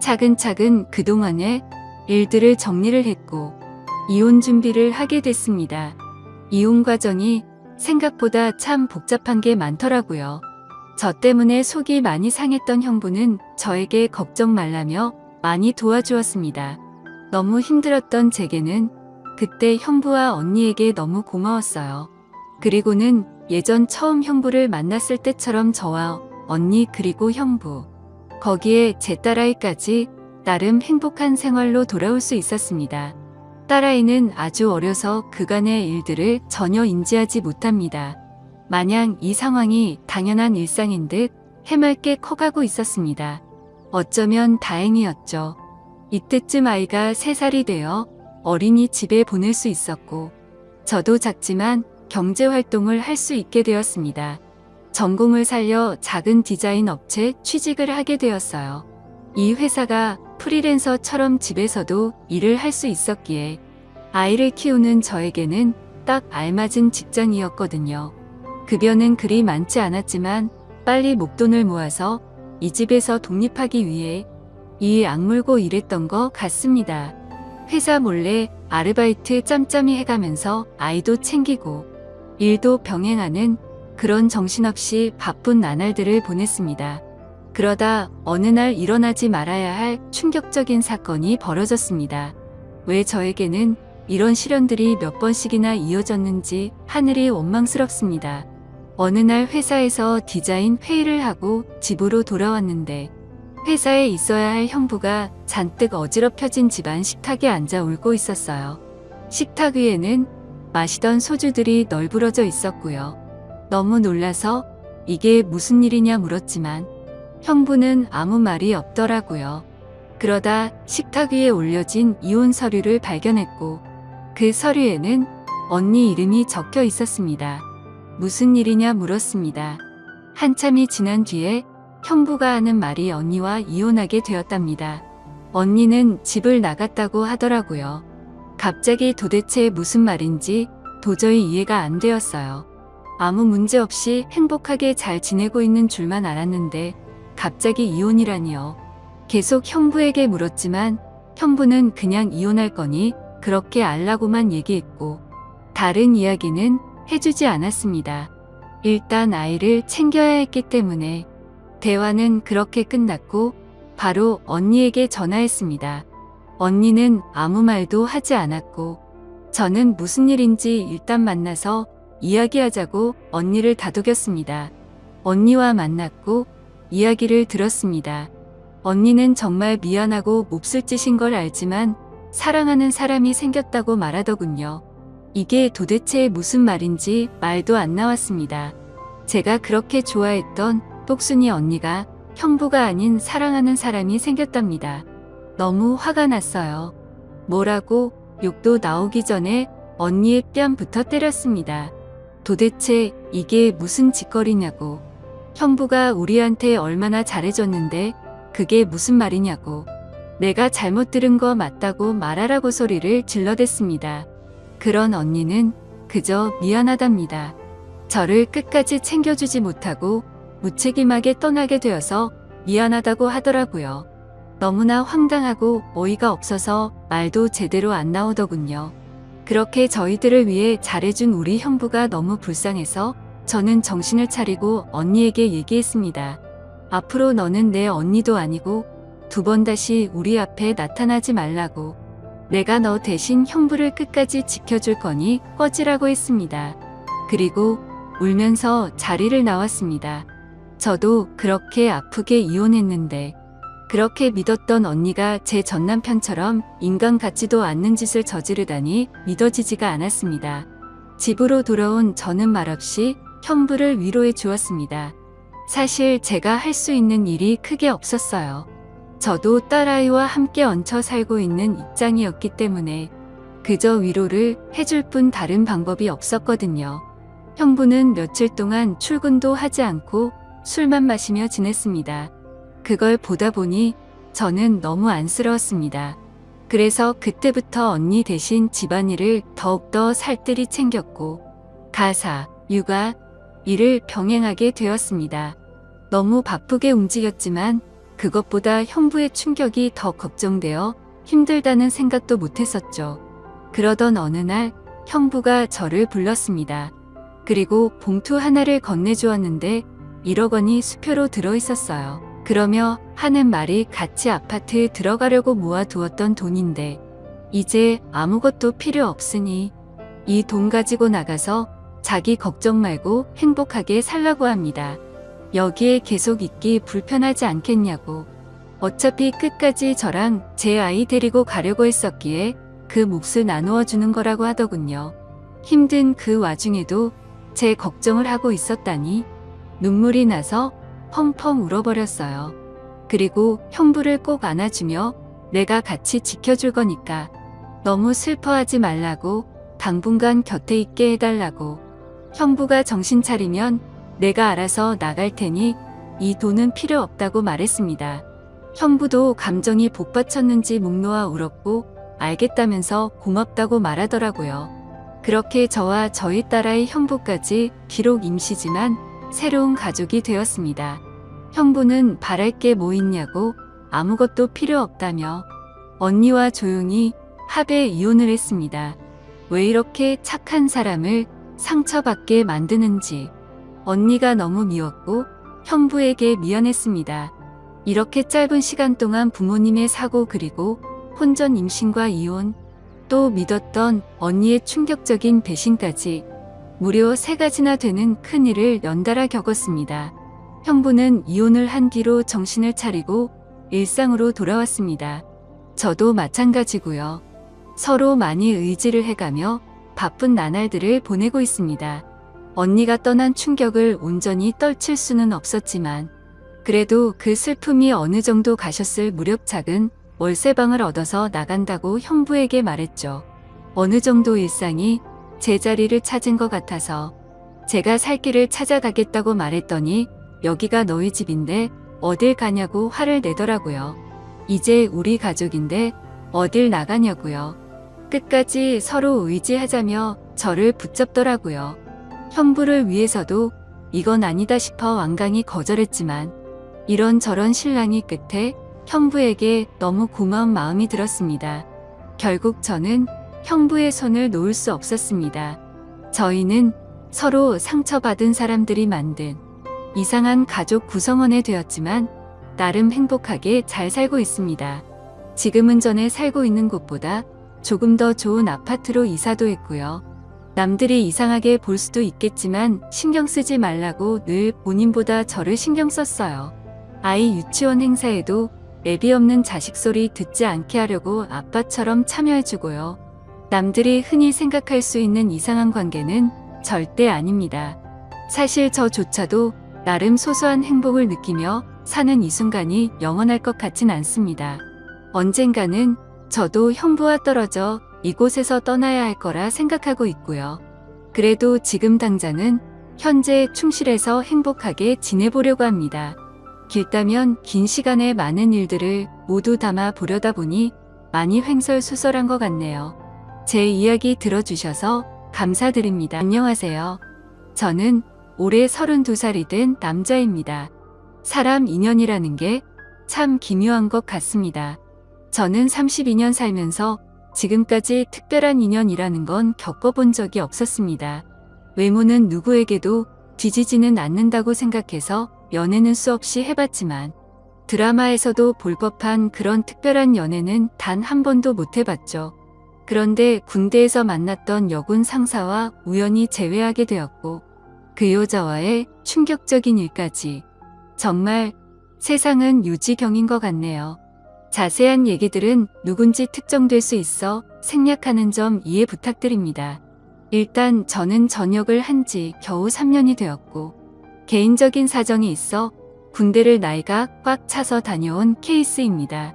차근차근 그동안의 일들을 정리를 했고 이혼 준비를 하게 됐습니다. 이혼 과정이 생각보다 참 복잡한 게 많더라고요. 저 때문에 속이 많이 상했던 형부는 저에게 걱정 말라며 많이 도와주었습니다. 너무 힘들었던 제게는 그때 형부와 언니에게 너무 고마웠어요. 그리고는 예전 처음 형부를 만났을 때처럼 저와 언니 그리고 형부, 거기에 제 딸아이까지 나름 행복한 생활로 돌아올 수 있었습니다. 딸아이는 아주 어려서 그간의 일들을 전혀 인지하지 못합니다. 마냥 이 상황이 당연한 일상인 듯 해맑게 커가고 있었습니다. 어쩌면 다행이었죠. 이때쯤 아이가 3살이 되어 어린이집에 보낼 수 있었고 저도 작지만 경제활동을 할 수 있게 되었습니다. 전공을 살려 작은 디자인 업체 취직을 하게 되었어요. 이 회사가 프리랜서처럼 집에서도 일을 할 수 있었기에 아이를 키우는 저에게는 딱 알맞은 직장이었거든요. 급여는 그리 많지 않았지만 빨리 목돈을 모아서 이 집에서 독립하기 위해 이 악물고 일했던 것 같습니다. 회사 몰래 아르바이트 짬짬이 해가면서 아이도 챙기고 일도 병행하는 그런 정신없이 바쁜 나날들을 보냈습니다. 그러다 어느 날 일어나지 말아야 할 충격적인 사건이 벌어졌습니다. 왜 저에게는 이런 시련들이 몇 번씩이나 이어졌는지 하늘이 원망스럽습니다. 어느 날 회사에서 디자인 회의를 하고 집으로 돌아왔는데 회사에 있어야 할 형부가 잔뜩 어지럽혀진 집안 식탁에 앉아 울고 있었어요. 식탁 위에는 마시던 소주들이 널브러져 있었고요. 너무 놀라서 이게 무슨 일이냐 물었지만 형부는 아무 말이 없더라고요. 그러다 식탁 위에 올려진 이혼 서류를 발견했고 그 서류에는 언니 이름이 적혀 있었습니다. 무슨 일이냐 물었습니다. 한참이 지난 뒤에 형부가 하는 말이 언니와 이혼하게 되었답니다. 언니는 집을 나갔다고 하더라고요. 갑자기 도대체 무슨 말인지 도저히 이해가 안 되었어요. 아무 문제 없이 행복하게 잘 지내고 있는 줄만 알았는데 갑자기 이혼이라니요. 계속 형부에게 물었지만 형부는 그냥 이혼할 거니 그렇게 알라고만 얘기했고 다른 이야기는 해주지 않았습니다. 일단 아이를 챙겨야 했기 때문에 대화는 그렇게 끝났고 바로 언니에게 전화했습니다. 언니는 아무 말도 하지 않았고 저는 무슨 일인지 일단 만나서 이야기하자고 언니를 다독였습니다. 언니와 만났고 이야기를 들었습니다. 언니는 정말 미안하고 몹쓸 짓인 걸 알지만 사랑하는 사람이 생겼다고 말하더군요. 이게 도대체 무슨 말인지 말도 안 나왔습니다. 제가 그렇게 좋아했던 똑순이 언니가 형부가 아닌 사랑하는 사람이 생겼답니다. 너무 화가 났어요. 뭐라고 욕도 나오기 전에 언니의 뺨부터 때렸습니다. 도대체 이게 무슨 짓거리냐고. 형부가 우리한테 얼마나 잘해줬는데 그게 무슨 말이냐고. 내가 잘못 들은 거 맞다고 말하라고 소리를 질러댔습니다. 그런 언니는 그저 미안하답니다. 저를 끝까지 챙겨주지 못하고 무책임하게 떠나게 되어서 미안하다고 하더라고요. 너무나 황당하고 어이가 없어서 말도 제대로 안 나오더군요. 그렇게 저희들을 위해 잘해준 우리 형부가 너무 불쌍해서 저는 정신을 차리고 언니에게 얘기했습니다. 앞으로 너는 내 언니도 아니고 2번 다시 우리 앞에 나타나지 말라고. 내가 너 대신 형부를 끝까지 지켜줄 거니 꺼지라고 했습니다. 그리고 울면서 자리를 나왔습니다. 저도 그렇게 아프게 이혼했는데 그렇게 믿었던 언니가 제 전남편처럼 인간 같지도 않는 짓을 저지르다니 믿어지지가 않았습니다. 집으로 돌아온 저는 말없이 형부를 위로해 주었습니다. 사실 제가 할 수 있는 일이 크게 없었어요. 저도 딸아이와 함께 얹혀 살고 있는 입장이었기 때문에 그저 위로를 해줄 뿐 다른 방법이 없었거든요. 형부는 며칠 동안 출근도 하지 않고 술만 마시며 지냈습니다. 그걸 보다 보니 저는 너무 안쓰러웠습니다. 그래서 그때부터 언니 대신 집안일을 더욱더 살뜰히 챙겼고 가사, 육아, 일을 병행하게 되었습니다. 너무 바쁘게 움직였지만 그것보다 형부의 충격이 더 걱정되어 힘들다는 생각도 못했었죠. 그러던 어느 날 형부가 저를 불렀습니다. 그리고 봉투 하나를 건네주었는데 1억 원이 수표로 들어있었어요. 그러며 하는 말이 같이 아파트에 들어가려고 모아두었던 돈인데 이제 아무것도 필요 없으니 이 돈 가지고 나가서 자기 걱정 말고 행복하게 살라고 합니다. 여기에 계속 있기 불편하지 않겠냐고. 어차피 끝까지 저랑 제 아이 데리고 가려고 했었기에 그 몫을 나누어 주는 거라고 하더군요. 힘든 그 와중에도 제 걱정을 하고 있었다니 눈물이 나서 펑펑 울어버렸어요. 그리고 형부를 꼭 안아주며 내가 같이 지켜줄 거니까 너무 슬퍼하지 말라고 당분간 곁에 있게 해달라고. 형부가 정신 차리면 내가 알아서 나갈 테니 이 돈은 필요 없다고 말했습니다. 형부도 감정이 복받쳤는지 목 놓아 울었고 알겠다면서 고맙다고 말하더라고요. 그렇게 저와 저희 딸아이 형부까지 비록 임시지만 새로운 가족이 되었습니다. 형부는 바랄 게 뭐 있냐고 아무것도 필요 없다며 언니와 조용히 합의 이혼을 했습니다. 왜 이렇게 착한 사람을 상처받게 만드는지 언니가 너무 미웠고 형부에게 미안했습니다. 이렇게 짧은 시간 동안 부모님의 사고 그리고 혼전 임신과 이혼 또 믿었던 언니의 충격적인 배신까지 무려 3가지나 되는 큰일을 연달아 겪었습니다. 형부는 이혼을 한 뒤로 정신을 차리고 일상으로 돌아왔습니다. 저도 마찬가지고요. 서로 많이 의지를 해가며 바쁜 나날들을 보내고 있습니다. 언니가 떠난 충격을 온전히 떨칠 수는 없었지만 그래도 그 슬픔이 어느 정도 가셨을 무렵 작은 월세방을 얻어서 나간다고 형부에게 말했죠. 어느 정도 일상이 제자리를 찾은 것 같아서 제가 살 길을 찾아가겠다고 말했더니 여기가 너희 집인데 어딜 가냐고 화를 내더라고요. 이제 우리 가족인데 어딜 나가냐고요. 끝까지 서로 의지하자며 저를 붙잡더라고요. 형부를 위해서도 이건 아니다 싶어 완강히 거절했지만 이런저런 실랑이 끝에 형부에게 너무 고마운 마음이 들었습니다. 결국 저는 형부의 손을 놓을 수 없었습니다. 저희는 서로 상처받은 사람들이 만든 이상한 가족 구성원이 되었지만 나름 행복하게 잘 살고 있습니다. 지금은 전에 살고 있는 곳보다 조금 더 좋은 아파트로 이사도 했고요. 남들이 이상하게 볼 수도 있겠지만 신경 쓰지 말라고 늘 본인보다 저를 신경 썼어요. 아이 유치원 행사에도 애비 없는 자식 소리 듣지 않게 하려고 아빠처럼 참여해주고요. 남들이 흔히 생각할 수 있는 이상한 관계는 절대 아닙니다. 사실 저조차도 나름 소소한 행복을 느끼며 사는 이 순간이 영원할 것 같진 않습니다. 언젠가는 저도 형부와 떨어져 이곳에서 떠나야 할 거라 생각하고 있고요. 그래도 지금 당장은 현재 충실해서 행복하게 지내보려고 합니다. 길다면 긴 시간에 많은 일들을 모두 담아 보려다 보니 많이 횡설수설한 것 같네요. 제 이야기 들어주셔서 감사드립니다. 안녕하세요. 저는 올해 32살이 된 남자입니다. 사람 인연이라는 게 참 기묘한 것 같습니다. 저는 32년 살면서 지금까지 특별한 인연이라는 건 겪어본 적이 없었습니다. 외모는 누구에게도 뒤지지는 않는다고 생각해서 연애는 수없이 해봤지만 드라마에서도 볼 법한 그런 특별한 연애는 단 한 번도 못 해봤죠. 그런데 군대에서 만났던 여군 상사와 우연히 재회하게 되었고 그 여자와의 충격적인 일까지 정말 세상은 유지경인 것 같네요. 자세한 얘기들은 누군지 특정될 수 있어 생략하는 점 이해 부탁드립니다. 일단 저는 전역을 한 지 겨우 3년이 되었고 개인적인 사정이 있어 군대를 나이가 꽉 차서 다녀온 케이스입니다.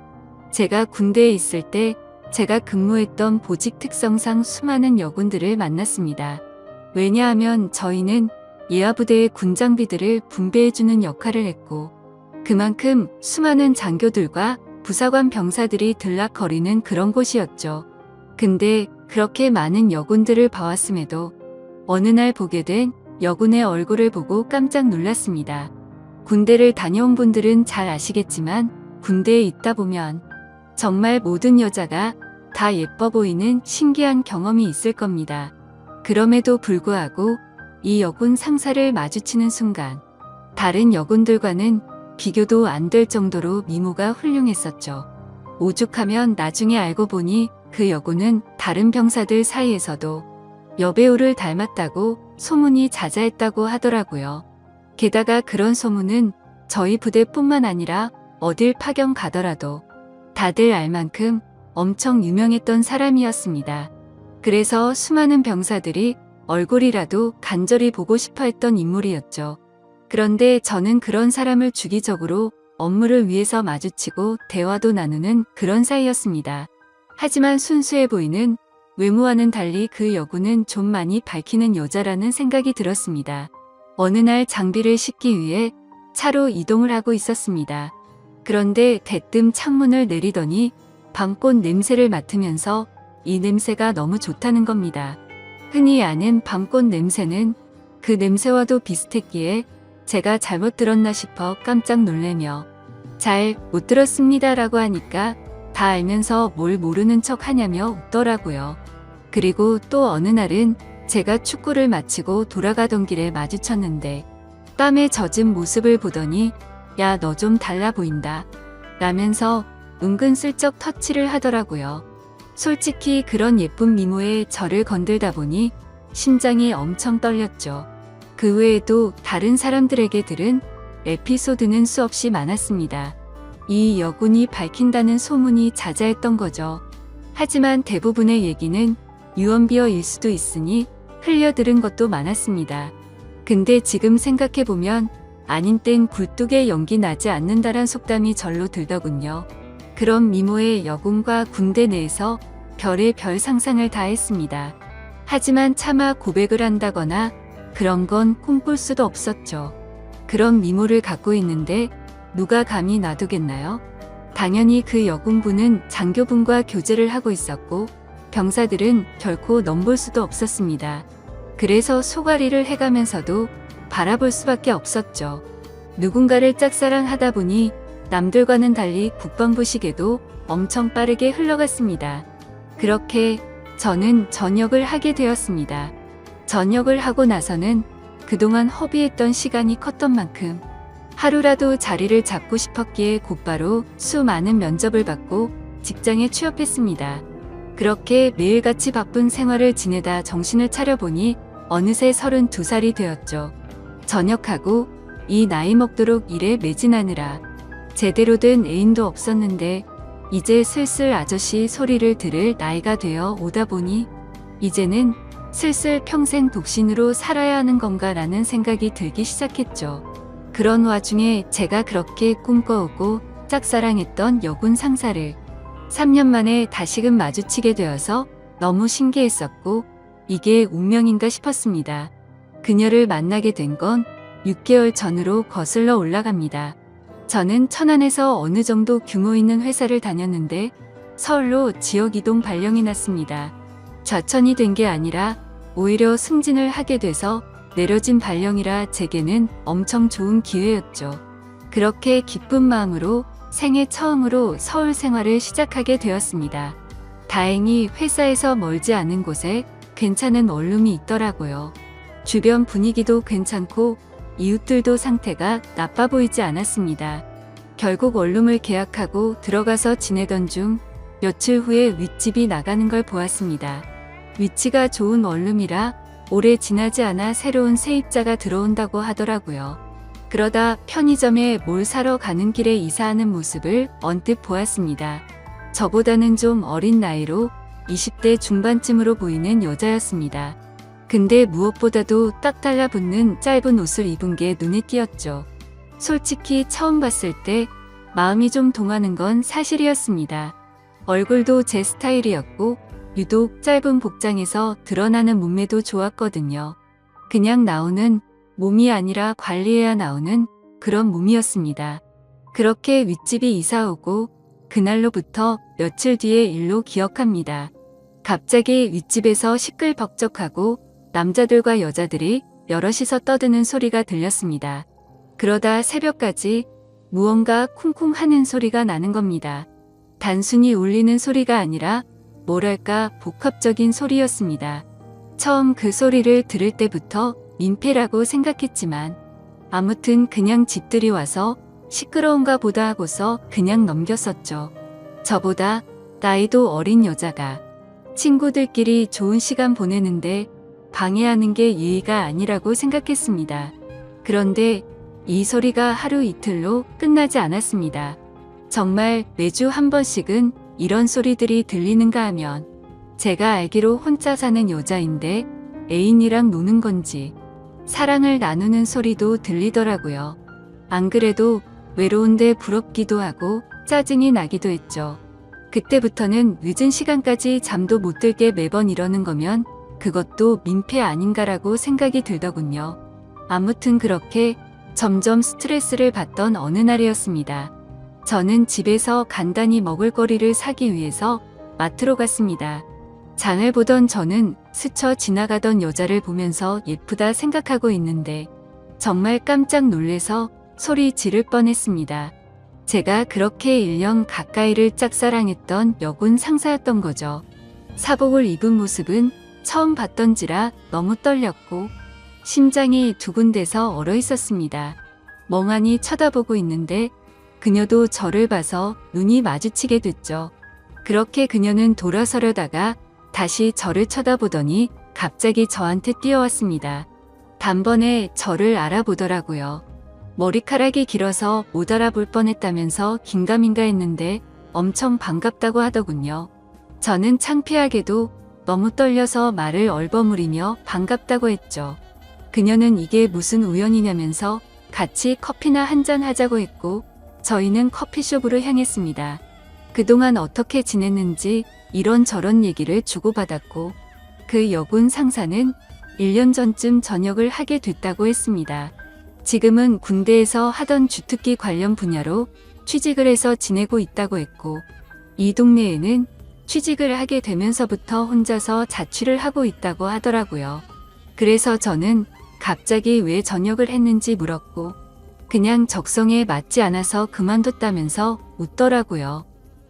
제가 군대에 있을 때 제가 근무했던 보직 특성상 수많은 여군들을 만났습니다. 왜냐하면 저희는 예하부대의 군장비들을 분배해주는 역할을 했고 그만큼 수많은 장교들과 부사관 병사들이 들락거리는 그런 곳이었죠. 근데 그렇게 많은 여군들을 봐왔음에도 어느 날 보게 된 여군의 얼굴을 보고 깜짝 놀랐습니다. 군대를 다녀온 분들은 잘 아시겠지만 군대에 있다 보면 정말 모든 여자가 다 예뻐 보이는 신기한 경험이 있을 겁니다. 그럼에도 불구하고 이 여군 상사를 마주치는 순간 다른 여군들과는 비교도 안 될 정도로 미모가 훌륭했었죠. 오죽하면 나중에 알고 보니 그 여군은 다른 병사들 사이에서도 여배우를 닮았다고 소문이 자자했다고 하더라고요. 게다가 그런 소문은 저희 부대뿐만 아니라 어딜 파견 가더라도 다들 알 만큼 엄청 유명했던 사람이었습니다. 그래서 수많은 병사들이 얼굴이라도 간절히 보고 싶어 했던 인물이었죠. 그런데 저는 그런 사람을 주기적으로 업무를 위해서 마주치고 대화도 나누는 그런 사이였습니다. 하지만 순수해 보이는 외모와는 달리 그 여군은 좀 많이 밝히는 여자라는 생각이 들었습니다. 어느 날 장비를 싣기 위해 차로 이동을 하고 있었습니다. 그런데 대뜸 창문을 내리더니 밤꽃 냄새를 맡으면서 이 냄새가 너무 좋다는 겁니다. 흔히 아는 밤꽃 냄새는 그 냄새와도 비슷했기에 제가 잘못 들었나 싶어 깜짝 놀래며 잘 못 들었습니다 라고 하니까 다 알면서 뭘 모르는 척 하냐며 웃더라고요. 그리고 또 어느 날은 제가 축구를 마치고 돌아가던 길에 마주쳤는데 땀에 젖은 모습을 보더니 야, 너 좀 달라 보인다 라면서 은근슬쩍 터치를 하더라고요. 솔직히 그런 예쁜 미모에 저를 건들다 보니 심장이 엄청 떨렸죠. 그 외에도 다른 사람들에게 들은 에피소드는 수없이 많았습니다. 이 여군이 밝힌다는 소문이 자자했던 거죠. 하지만 대부분의 얘기는 유언비어일 수도 있으니 흘려들은 것도 많았습니다. 근데 지금 생각해보면 아닌 땐 굴뚝에 연기 나지 않는다란 속담이 절로 들더군요. 그런 미모의 여군과 군대 내에서 별의 별 상상을 다 했습니다. 하지만 차마 고백을 한다거나 그런 건 꿈꿀 수도 없었죠. 그런 미모를 갖고 있는데 누가 감히 놔두겠나요? 당연히 그 여군분은 장교분과 교제를 하고 있었고 병사들은 결코 넘볼 수도 없었습니다. 그래서 소가리를 해가면서도 바라볼 수밖에 없었죠. 누군가를 짝사랑하다 보니 남들과는 달리 국방부 시계도 엄청 빠르게 흘러갔습니다. 그렇게 저는 전역을 하게 되었습니다. 전역을 하고 나서는 그동안 허비했던 시간이 컸던 만큼 하루라도 자리를 잡고 싶었기에 곧바로 수많은 면접을 받고 직장에 취업했습니다. 그렇게 매일같이 바쁜 생활을 지내다 정신을 차려보니 어느새 32살이 되었죠. 전역하고 이 나이 먹도록 일에 매진하느라 제대로 된 애인도 없었는데 이제 슬슬 아저씨 소리를 들을 나이가 되어 오다 보니 이제는 슬슬 평생 독신으로 살아야 하는 건가라는 생각이 들기 시작했죠. 그런 와중에 제가 그렇게 꿈꿔오고 짝사랑했던 여군 상사를 3년 만에 다시금 마주치게 되어서 너무 신기했었고 이게 운명인가 싶었습니다. 그녀를 만나게 된 건 6개월 전으로 거슬러 올라갑니다. 저는 천안에서 어느 정도 규모 있는 회사를 다녔는데 서울로 지역 이동 발령이 났습니다. 좌천이 된 게 아니라 오히려 승진을 하게 돼서 내려진 발령이라 제게는 엄청 좋은 기회였죠. 그렇게 기쁜 마음으로 생애 처음으로 서울 생활을 시작하게 되었습니다. 다행히 회사에서 멀지 않은 곳에 괜찮은 원룸이 있더라고요. 주변 분위기도 괜찮고 이웃들도 상태가 나빠 보이지 않았습니다. 결국 원룸을 계약하고 들어가서 지내던 중 며칠 후에 윗집이 나가는 걸 보았습니다. 위치가 좋은 원룸이라 오래 지나지 않아 새로운 세입자가 들어온다고 하더라고요. 그러다 편의점에 뭘 사러 가는 길에 이사하는 모습을 언뜻 보았습니다. 저보다는 좀 어린 나이로 20대 중반쯤으로 보이는 여자였습니다. 근데 무엇보다도 딱 달라붙는 짧은 옷을 입은 게 눈에 띄었죠. 솔직히 처음 봤을 때 마음이 좀 동하는 건 사실이었습니다. 얼굴도 제 스타일이었고 유독 짧은 복장에서 드러나는 몸매도 좋았거든요. 그냥 나오는 몸이 아니라 관리해야 나오는 그런 몸이었습니다. 그렇게 윗집이 이사 오고 그날로부터 며칠 뒤의 일로 기억합니다. 갑자기 윗집에서 시끌벅적하고 남자들과 여자들이 여럿이서 떠드는 소리가 들렸습니다. 그러다 새벽까지 무언가 쿵쿵 하는 소리가 나는 겁니다. 단순히 울리는 소리가 아니라 뭐랄까 복합적인 소리였습니다. 처음 그 소리를 들을 때부터 민폐라고 생각했지만 아무튼 그냥 집들이 와서 시끄러운가 보다 하고서 그냥 넘겼었죠. 저보다 나이도 어린 여자가 친구들끼리 좋은 시간 보내는데 방해하는 게 예의가 아니라고 생각했습니다. 그런데 이 소리가 하루 이틀로 끝나지 않았습니다. 정말 매주 한 번씩은 이런 소리들이 들리는가 하면 제가 알기로 혼자 사는 여자인데 애인이랑 노는 건지 사랑을 나누는 소리도 들리더라고요. 안 그래도 외로운데 부럽기도 하고 짜증이 나기도 했죠. 그때부터는 늦은 시간까지 잠도 못 들게 매번 이러는 거면 그것도 민폐 아닌가라고 생각이 들더군요. 아무튼 그렇게 점점 스트레스를 받던 어느 날이었습니다. 저는 집에서 간단히 먹을거리를 사기 위해서 마트로 갔습니다. 장을 보던 저는 스쳐 지나가던 여자를 보면서 예쁘다 생각하고 있는데 정말 깜짝 놀래서 소리 지를 뻔했습니다. 제가 그렇게 1년 가까이를 짝사랑했던 여군 상사였던 거죠. 사복을 입은 모습은 처음 봤던지라 너무 떨렸고 심장이 두근대서 얼어 있었습니다. 멍하니 쳐다보고 있는데 그녀도 저를 봐서 눈이 마주치게 됐죠. 그렇게 그녀는 돌아서려다가 다시 저를 쳐다보더니 갑자기 저한테 뛰어왔습니다. 단번에 저를 알아보더라고요. 머리카락이 길어서 못 알아볼 뻔했다면서 긴가민가 했는데 엄청 반갑다고 하더군요. 저는 창피하게도 너무 떨려서 말을 얼버무리며 반갑다고 했죠. 그녀는 이게 무슨 우연이냐면서 같이 커피나 한잔 하자고 했고 저희는 커피숍으로 향했습니다. 그동안 어떻게 지냈는지 이런저런 얘기를 주고받았고 그 여군 상사는 1년 전쯤 전역을 하게 됐다고 했습니다. 지금은 군대에서 하던 주특기 관련 분야로 취직을 해서 지내고 있다고 했고 이 동네에는 취직을 하게 되면서부터 혼자서 자취를 하고 있다고 하더라고요. 그래서 저는 갑자기 왜 전역을 했는지 물었고 그냥 적성에 맞지 않아서 그만뒀다면서 웃더라고요.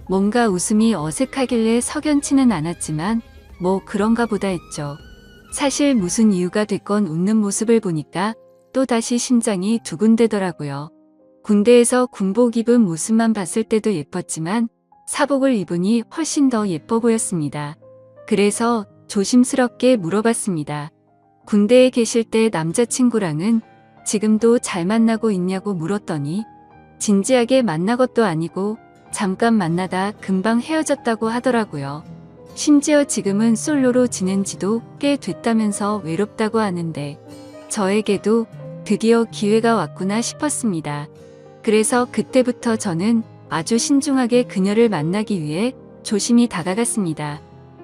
뭔가 웃음이 어색하길래 석연치는 않았지만 뭐 그런가 보다 했죠. 사실 무슨 이유가 됐건 웃는 모습을 보니까 또다시 심장이 두근대더라고요. 군대에서 군복 입은 모습만 봤을 때도 예뻤지만 사복을 입으니 훨씬 더 예뻐 보였습니다. 그래서 조심스럽게 물어봤습니다. 군대에 계실 때 남자친구랑은 지금도 잘 만나고 있냐고 물었더니 진지하게 만나 것도 아니고 잠깐 만나다 금방 헤어졌다고 하더라고요. 심지어 지금은 솔로로 지낸 지도 꽤 됐다면서 외롭다고 하는데 저에게도 드디어 기회가 왔구나 싶었습니다. 그래서 그때부터 저는 아주 신중하게 그녀를 만나기 위해 조심히 다가갔습니다.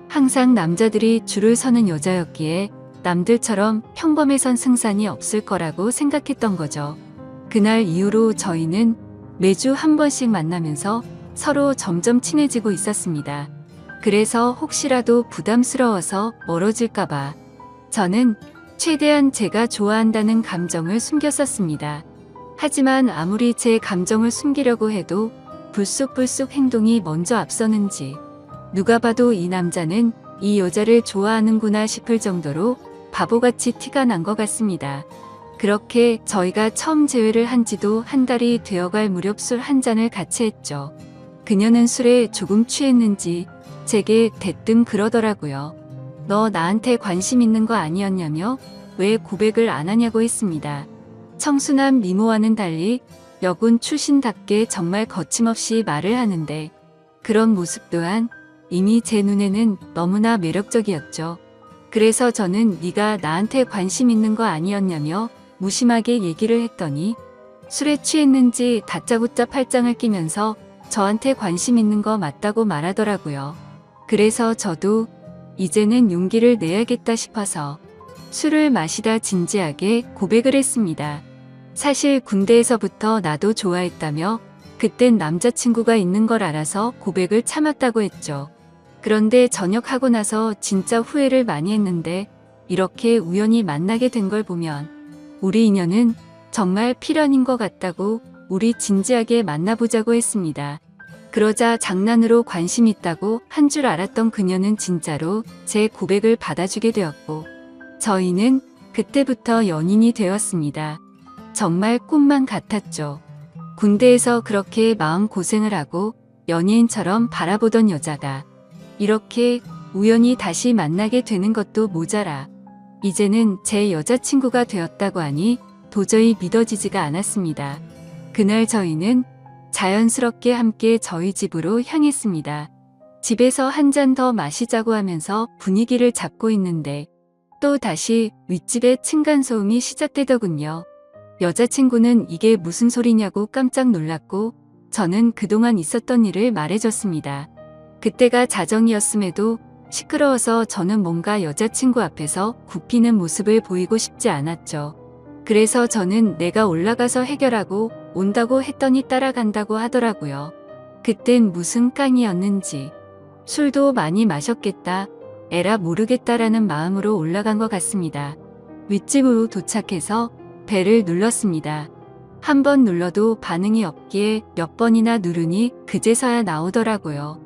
항상 남자들이 줄을 서는 여자였기에 남들처럼 평범해선 승산이 없을 거라고 생각했던 거죠. 그날 이후로 저희는 매주 한 번씩 만나면서 서로 점점 친해지고 있었습니다. 그래서 혹시라도 부담스러워서 멀어질까봐 저는 최대한 제가 좋아한다는 감정을 숨겼었습니다. 하지만 아무리 제 감정을 숨기려고 해도 불쑥불쑥 행동이 먼저 앞서는지 누가 봐도 이 남자는 이 여자를 좋아하는구나 싶을 정도로 바보같이 티가 난 것 같습니다. 그렇게 저희가 처음 재회를 한 지도 한 달이 되어갈 무렵 술 한 잔을 같이 했죠. 그녀는 술에 조금 취했는지 제게 대뜸 그러더라고요. 너 나한테 관심 있는 거 아니었냐며 왜 고백을 안 하냐고 했습니다. 청순한 미모와는 달리 여군 출신답게 정말 거침없이 말을 하는데 그런 모습 또한 이미 제 눈에는 너무나 매력적이었죠. 그래서 저는 네가 나한테 관심 있는 거 아니었냐며 무심하게 얘기를 했더니 술에 취했는지 다짜고짜 팔짱을 끼면서 저한테 관심 있는 거 맞다고 말하더라고요. 그래서 저도 이제는 용기를 내야겠다 싶어서 술을 마시다 진지하게 고백을 했습니다. 사실 군대에서부터 나도 좋아했다며 그땐 남자친구가 있는 걸 알아서 고백을 참았다고 했죠. 그런데 전역하고 나서 진짜 후회를 많이 했는데 이렇게 우연히 만나게 된 걸 보면 우리 인연은 정말 필연인 것 같다고 우리 진지하게 만나보자고 했습니다. 그러자 장난으로 관심 있다고 한 줄 알았던 그녀는 진짜로 제 고백을 받아주게 되었고 저희는 그때부터 연인이 되었습니다. 정말 꿈만 같았죠. 군대에서 그렇게 마음고생을 하고 연예인처럼 바라보던 여자가 이렇게 우연히 다시 만나게 되는 것도 모자라 이제는 제 여자친구가 되었다고 하니 도저히 믿어지지가 않았습니다. 그날 저희는 자연스럽게 함께 저희 집으로 향했습니다. 집에서 한 잔 더 마시자고 하면서 분위기를 잡고 있는데 또 다시 윗집에 층간소음이 시작되더군요. 여자친구는 이게 무슨 소리냐고 깜짝 놀랐고 저는 그동안 있었던 일을 말해줬습니다. 그때가 자정이었음에도 시끄러워서 저는 뭔가 여자친구 앞에서 굽히는 모습을 보이고 싶지 않았죠. 그래서 저는 내가 올라가서 해결하고 온다고 했더니 따라간다고 하더라고요. 그땐 무슨 깡이었는지 술도 많이 마셨겠다, 에라 모르겠다라는 마음으로 올라간 것 같습니다. 윗집으로 도착해서 벨을 눌렀습니다. 한 번 눌러도 반응이 없기에 몇 번이나 누르니 그제서야 나오더라고요.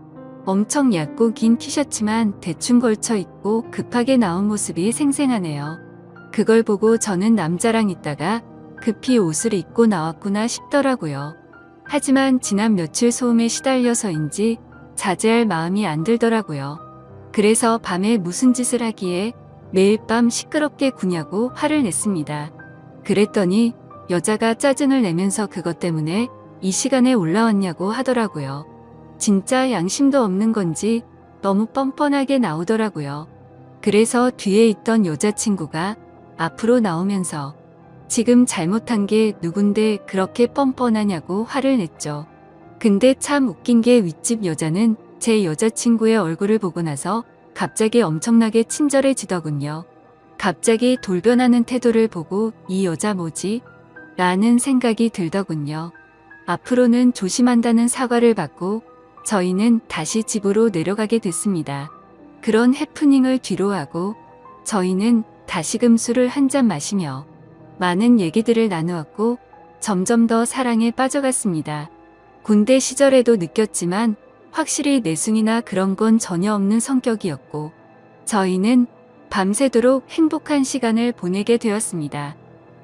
엄청 얇고 긴 티셔츠만 대충 걸쳐 입고 급하게 나온 모습이 생생하네요. 그걸 보고 저는 남자랑 있다가 급히 옷을 입고 나왔구나 싶더라고요. 하지만 지난 며칠 소음에 시달려서인지 자제할 마음이 안 들더라고요. 그래서 밤에 무슨 짓을 하기에 매일 밤 시끄럽게 구냐고 화를 냈습니다. 그랬더니 여자가 짜증을 내면서 그것 때문에 이 시간에 올라왔냐고 하더라고요. 진짜 양심도 없는 건지 너무 뻔뻔하게 나오더라고요. 그래서 뒤에 있던 여자친구가 앞으로 나오면서 지금 잘못한 게 누군데 그렇게 뻔뻔하냐고 화를 냈죠. 근데 참 웃긴 게 윗집 여자는 제 여자친구의 얼굴을 보고 나서 갑자기 엄청나게 친절해지더군요. 갑자기 돌변하는 태도를 보고 이 여자 뭐지? 라는 생각이 들더군요. 앞으로는 조심한다는 사과를 받고 저희는 다시 집으로 내려가게 됐습니다. 그런 해프닝을 뒤로하고 저희는 다시금 술을 한 잔 마시며 많은 얘기들을 나누었고 점점 더 사랑에 빠져갔습니다. 군대 시절에도 느꼈지만 확실히 내숭이나 그런 건 전혀 없는 성격이었고 저희는 밤새도록 행복한 시간을 보내게 되었습니다.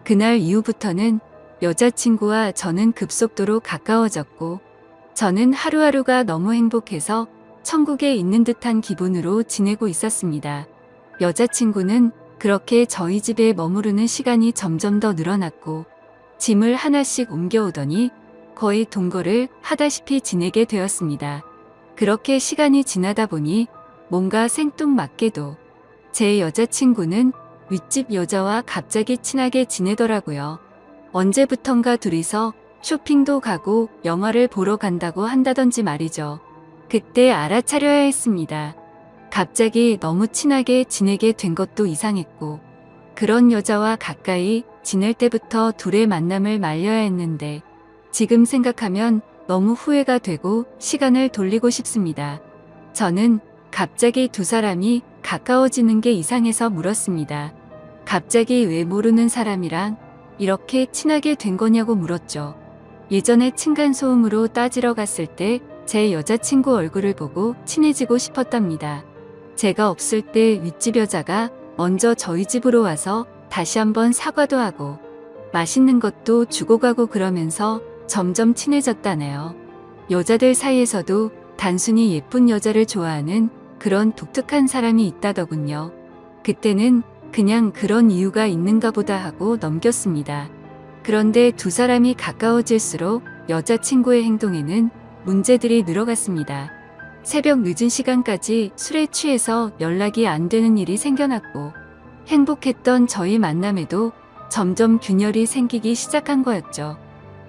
그날 이후부터는 여자친구와 저는 급속도로 가까워졌고 저는 하루하루가 너무 행복해서 천국에 있는 듯한 기분으로 지내고 있었습니다. 여자친구는 그렇게 저희 집에 머무르는 시간이 점점 더 늘어났고 짐을 하나씩 옮겨오더니 거의 동거를 하다시피 지내게 되었습니다. 그렇게 시간이 지나다 보니 뭔가 생뚱맞게도 제 여자친구는 윗집 여자와 갑자기 친하게 지내더라고요. 언제부턴가 둘이서 쇼핑도 가고 영화를 보러 간다고 한다던지 말이죠. 그때 알아차려야 했습니다. 갑자기 너무 친하게 지내게 된 것도 이상했고 그런 여자와 가까이 지낼 때부터 둘의 만남을 말려야 했는데 지금 생각하면 너무 후회가 되고 시간을 돌리고 싶습니다. 저는 갑자기 두 사람이 가까워지는 게 이상해서 물었습니다. 갑자기 왜 모르는 사람이랑 이렇게 친하게 된 거냐고 물었죠. 예전에 층간소음으로 따지러 갔을 때 제 여자친구 얼굴을 보고 친해지고 싶었답니다. 제가 없을 때 윗집 여자가 먼저 저희 집으로 와서 다시 한번 사과도 하고 맛있는 것도 주고 가고 그러면서 점점 친해졌다네요. 여자들 사이에서도 단순히 예쁜 여자를 좋아하는 그런 독특한 사람이 있다더군요. 그때는 그냥 그런 이유가 있는가 보다 하고 넘겼습니다. 그런데 두 사람이 가까워질수록 여자친구의 행동에는 문제들이 늘어갔습니다. 새벽 늦은 시간까지 술에 취해서 연락이 안 되는 일이 생겨났고 행복했던 저희 만남에도 점점 균열이 생기기 시작한 거였죠.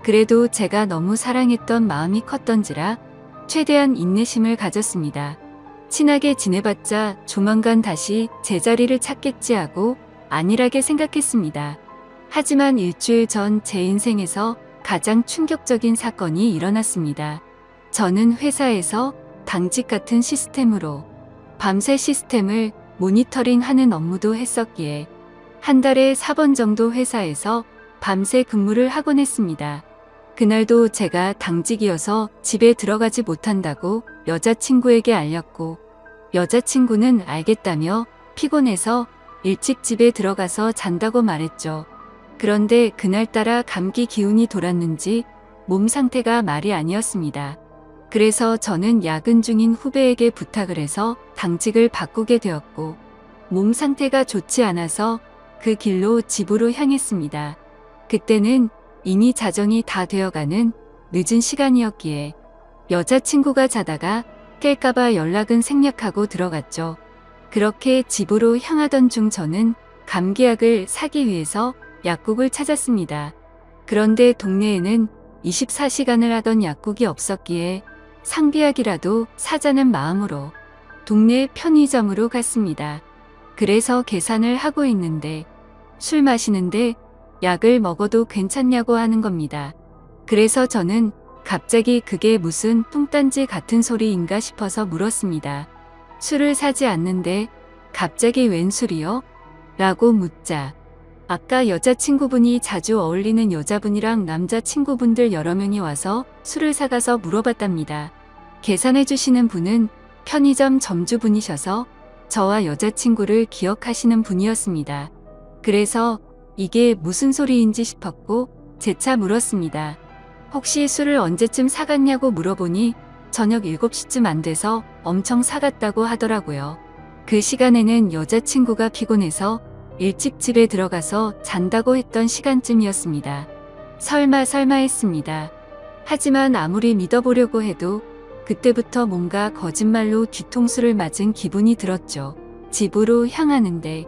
그래도 제가 너무 사랑했던 마음이 컸던지라 최대한 인내심을 가졌습니다. 친하게 지내봤자 조만간 다시 제자리를 찾겠지 하고 안일하게 생각했습니다. 하지만 일주일 전 제 인생에서 가장 충격적인 사건이 일어났습니다. 저는 회사에서 당직 같은 시스템으로 밤새 시스템을 모니터링하는 업무도 했었기에 한 달에 4번 정도 회사에서 밤새 근무를 하곤 했습니다. 그날도 제가 당직이어서 집에 들어가지 못한다고 여자친구에게 알렸고 여자친구는 알겠다며 피곤해서 일찍 집에 들어가서 잔다고 말했죠. 그런데 그날따라 감기 기운이 돌았는지 몸 상태가 말이 아니었습니다. 그래서 저는 야근 중인 후배에게 부탁을 해서 당직을 바꾸게 되었고 몸 상태가 좋지 않아서 그 길로 집으로 향했습니다. 그때는 이미 자정이 다 되어가는 늦은 시간이었기에 여자친구가 자다가 깰까봐 연락은 생략하고 들어갔죠. 그렇게 집으로 향하던 중 저는 감기약을 사기 위해서 약국을 찾았습니다. 그런데 동네에는 24시간을 하던 약국이 없었기에 상비약이라도 사자는 마음으로 동네 편의점으로 갔습니다. 그래서 계산을 하고 있는데 술 마시는데 약을 먹어도 괜찮냐고 하는 겁니다. 그래서 저는 갑자기 그게 무슨 뚱딴지 같은 소리인가 싶어서 물었습니다. 술을 사지 않는데 갑자기 웬 술이요? 라고 묻자 아까 여자친구분이 자주 어울리는 여자분이랑 남자친구분들 여러 명이 와서 술을 사가서 물어봤답니다. 계산해 주시는 분은 편의점 점주분이셔서 저와 여자친구를 기억하시는 분이었습니다. 그래서 이게 무슨 소리인지 싶었고 재차 물었습니다. 혹시 술을 언제쯤 사갔냐고 물어보니 저녁 7시쯤 안 돼서 엄청 사갔다고 하더라고요. 그 시간에는 여자친구가 피곤해서 일찍 집에 들어가서 잔다고 했던 시간쯤이었습니다. 설마 했습니다. 하지만 아무리 믿어보려고 해도 그때부터 뭔가 거짓말로 뒤통수를 맞은 기분이 들었죠. 집으로 향하는데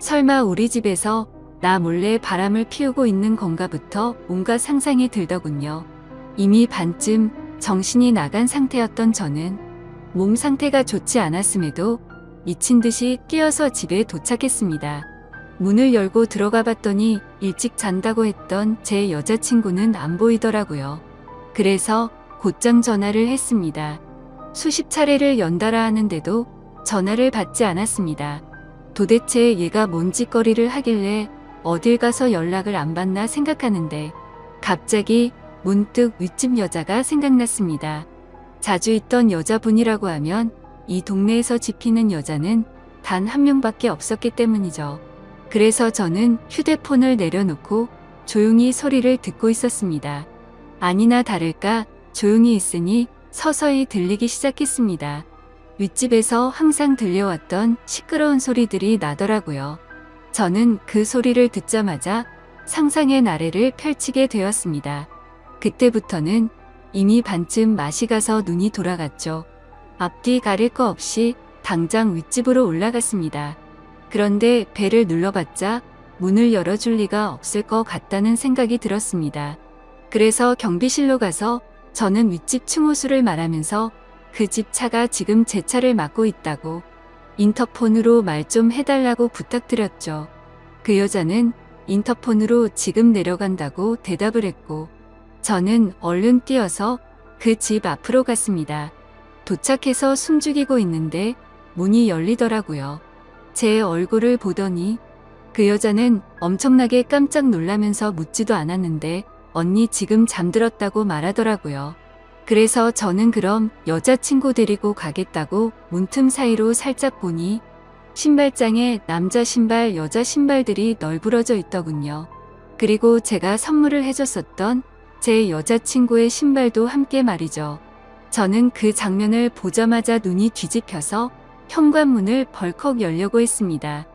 설마 우리 집에서 나 몰래 바람을 피우고 있는 건가부터 온갖 상상이 들더군요. 이미 반쯤 정신이 나간 상태였던 저는 몸 상태가 좋지 않았음에도 미친 듯이 뛰어서 집에 도착했습니다. 문을 열고 들어가 봤더니 일찍 잔다고 했던 제 여자친구는 안 보이더라고요. 그래서 곧장 전화를 했습니다. 수십 차례를 연달아 하는데도 전화를 받지 않았습니다. 도대체 얘가 뭔 짓거리를 하길래 어딜 가서 연락을 안 받나 생각하는데 갑자기 문득 윗집 여자가 생각났습니다. 자주 있던 여자분이라고 하면 이 동네에서 집히는 여자는 단 한 명밖에 없었기 때문이죠. 그래서 저는 휴대폰을 내려놓고 조용히 소리를 듣고 있었습니다. 아니나 다를까 조용히 있으니 서서히 들리기 시작했습니다. 윗집에서 항상 들려왔던 시끄러운 소리들이 나더라고요. 저는 그 소리를 듣자마자 상상의 나래를 펼치게 되었습니다. 그때부터는 이미 반쯤 맛이 가서 눈이 돌아갔죠. 앞뒤 가릴 거 없이 당장 윗집으로 올라갔습니다. 그런데 배를 눌러봤자 문을 열어줄 리가 없을 것 같다는 생각이 들었습니다. 그래서 경비실로 가서 저는 윗집 층호수를 말하면서 그 집 차가 지금 제 차를 막고 있다고 인터폰으로 말 좀 해달라고 부탁드렸죠. 그 여자는 인터폰으로 지금 내려간다고 대답을 했고 저는 얼른 뛰어서 그 집 앞으로 갔습니다. 도착해서 숨죽이고 있는데 문이 열리더라고요. 제 얼굴을 보더니 그 여자는 엄청나게 깜짝 놀라면서 묻지도 않았는데 언니 지금 잠들었다고 말하더라고요. 그래서 저는 그럼 여자친구 데리고 가겠다고 문틈 사이로 살짝 보니 신발장에 남자 신발, 여자 신발들이 널브러져 있더군요. 그리고 제가 선물을 해줬었던 제 여자친구의 신발도 함께 말이죠. 저는 그 장면을 보자마자 눈이 뒤집혀서 현관문을 벌컥 열려고 했습니다.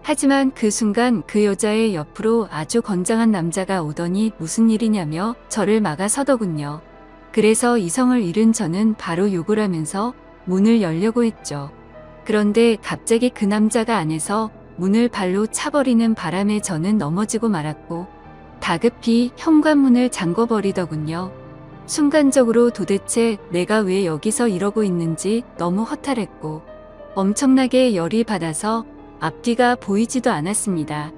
하지만 그 순간 그 여자의 옆으로 아주 건장한 남자가 오더니 무슨 일이냐며 저를 막아서더군요. 그래서 이성을 잃은 저는 바로 욕을 하면서 문을 열려고 했죠. 그런데 갑자기 그 남자가 안에서 문을 발로 차버리는 바람에 저는 넘어지고 말았고 다급히 현관문을 잠궈버리더군요. 순간적으로 도대체 내가 왜 여기서 이러고 있는지 너무 허탈했고 엄청나게 열이 받아서 앞뒤가 보이지도 않았습니다.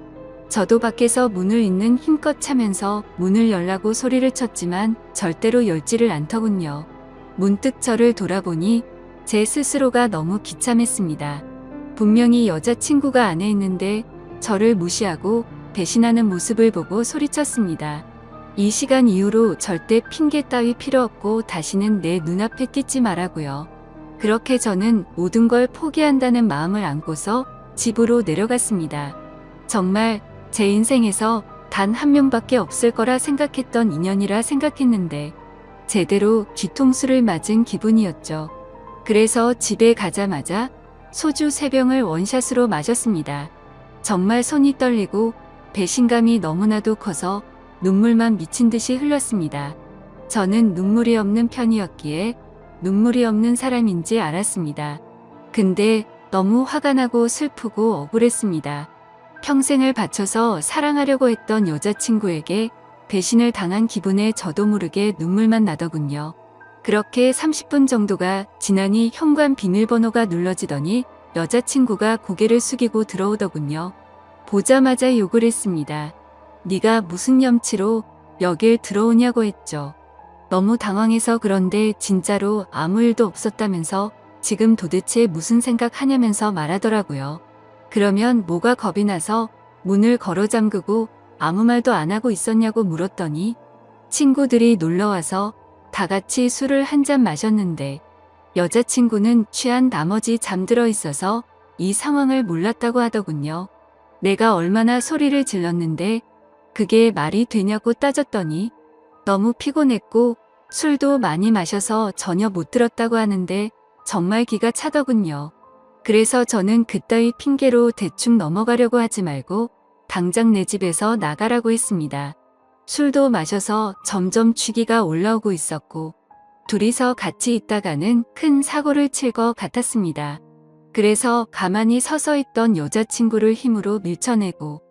저도 밖에서 문을 있는 힘껏 차면서 문을 열라고 소리를 쳤지만 절대로 열지를 않더군요. 문득 저를 돌아보니 제 스스로가 너무 비참했습니다. 분명히 여자친구가 안에 있는데 저를 무시하고 배신하는 모습을 보고 소리쳤습니다. 이 시간 이후로 절대 핑계 따위 필요 없고 다시는 내 눈앞에 띄지 말라고요. 그렇게 저는 모든 걸 포기한다는 마음을 안고서 집으로 내려갔습니다. 정말 제 인생에서 단 한 명밖에 없을 거라 생각했던 인연이라 생각했는데 제대로 뒤통수를 맞은 기분이었죠. 그래서 집에 가자마자 소주 3병을 원샷으로 마셨습니다. 정말 손이 떨리고 배신감이 너무나도 커서 눈물만 미친 듯이 흘렀습니다. 저는 눈물이 없는 편이었기에 눈물이 없는 사람인지 알았습니다. 근데 너무 화가 나고 슬프고 억울했습니다. 평생을 바쳐서 사랑하려고 했던 여자친구에게 배신을 당한 기분에 저도 모르게 눈물만 나더군요. 그렇게 30분 정도가 지나니 현관 비밀번호가 눌러지더니 여자친구가 고개를 숙이고 들어오더군요. 보자마자 욕을 했습니다. 네가 무슨 염치로 여길 들어오냐고 했죠. 너무 당황해서 그런데 진짜로 아무 일도 없었다면서 지금 도대체 무슨 생각하냐면서 말하더라고요. 그러면 뭐가 겁이 나서 문을 걸어 잠그고 아무 말도 안 하고 있었냐고 물었더니 친구들이 놀러와서 다 같이 술을 한 잔 마셨는데 여자친구는 취한 나머지 잠들어 있어서 이 상황을 몰랐다고 하더군요. 내가 얼마나 소리를 질렀는데 그게 말이 되냐고 따졌더니 너무 피곤했고 술도 많이 마셔서 전혀 못 들었다고 하는데 정말 기가 차더군요. 그래서 저는 그따위 핑계로 대충 넘어가려고 하지 말고 당장 내 집에서 나가라고 했습니다. 술도 마셔서 점점 취기가 올라오고 있었고 둘이서 같이 있다가는 큰 사고를 칠 것 같았습니다. 그래서 가만히 서서 있던 여자친구를 힘으로 밀쳐내고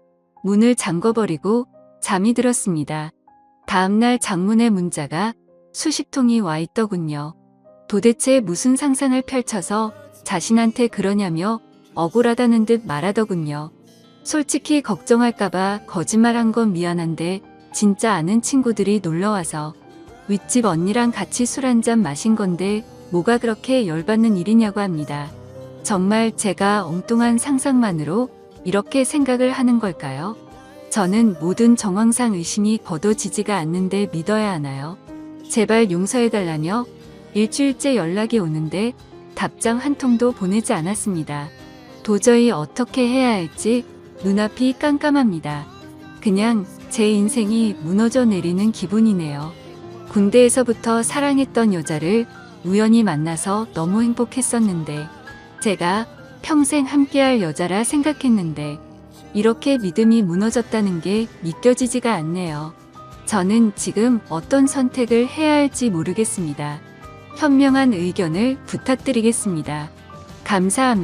문을 잠궈버리고 잠이 들었습니다. 다음날 장문의 문자가 수십 통이 와 있더군요. 도대체 무슨 상상을 펼쳐서 자신한테 그러냐며 억울하다는 듯 말하더군요. 솔직히 걱정할까봐 거짓말한 건 미안한데 진짜 아는 친구들이 놀러와서 윗집 언니랑 같이 술 한잔 마신 건데 뭐가 그렇게 열받는 일이냐고 합니다. 정말 제가 엉뚱한 상상만으로 이렇게 생각을 하는 걸까요? 저는 모든 정황상 의심이 거둬지지가 않는데 믿어야 하나요? 제발 용서해달라며 일주일째 연락이 오는데 답장 한 통도 보내지 않았습니다. 도저히 어떻게 해야 할지 눈앞이 깜깜합니다. 그냥 제 인생이 무너져 내리는 기분이네요. 군대에서부터 사랑했던 여자를 우연히 만나서 너무 행복했었는데 제가 평생 함께할 여자라 생각했는데 이렇게 믿음이 무너졌다는 게 믿겨지지가 않네요. 저는 지금 어떤 선택을 해야 할지 모르겠습니다. 현명한 의견을 부탁드리겠습니다. 감사합니다.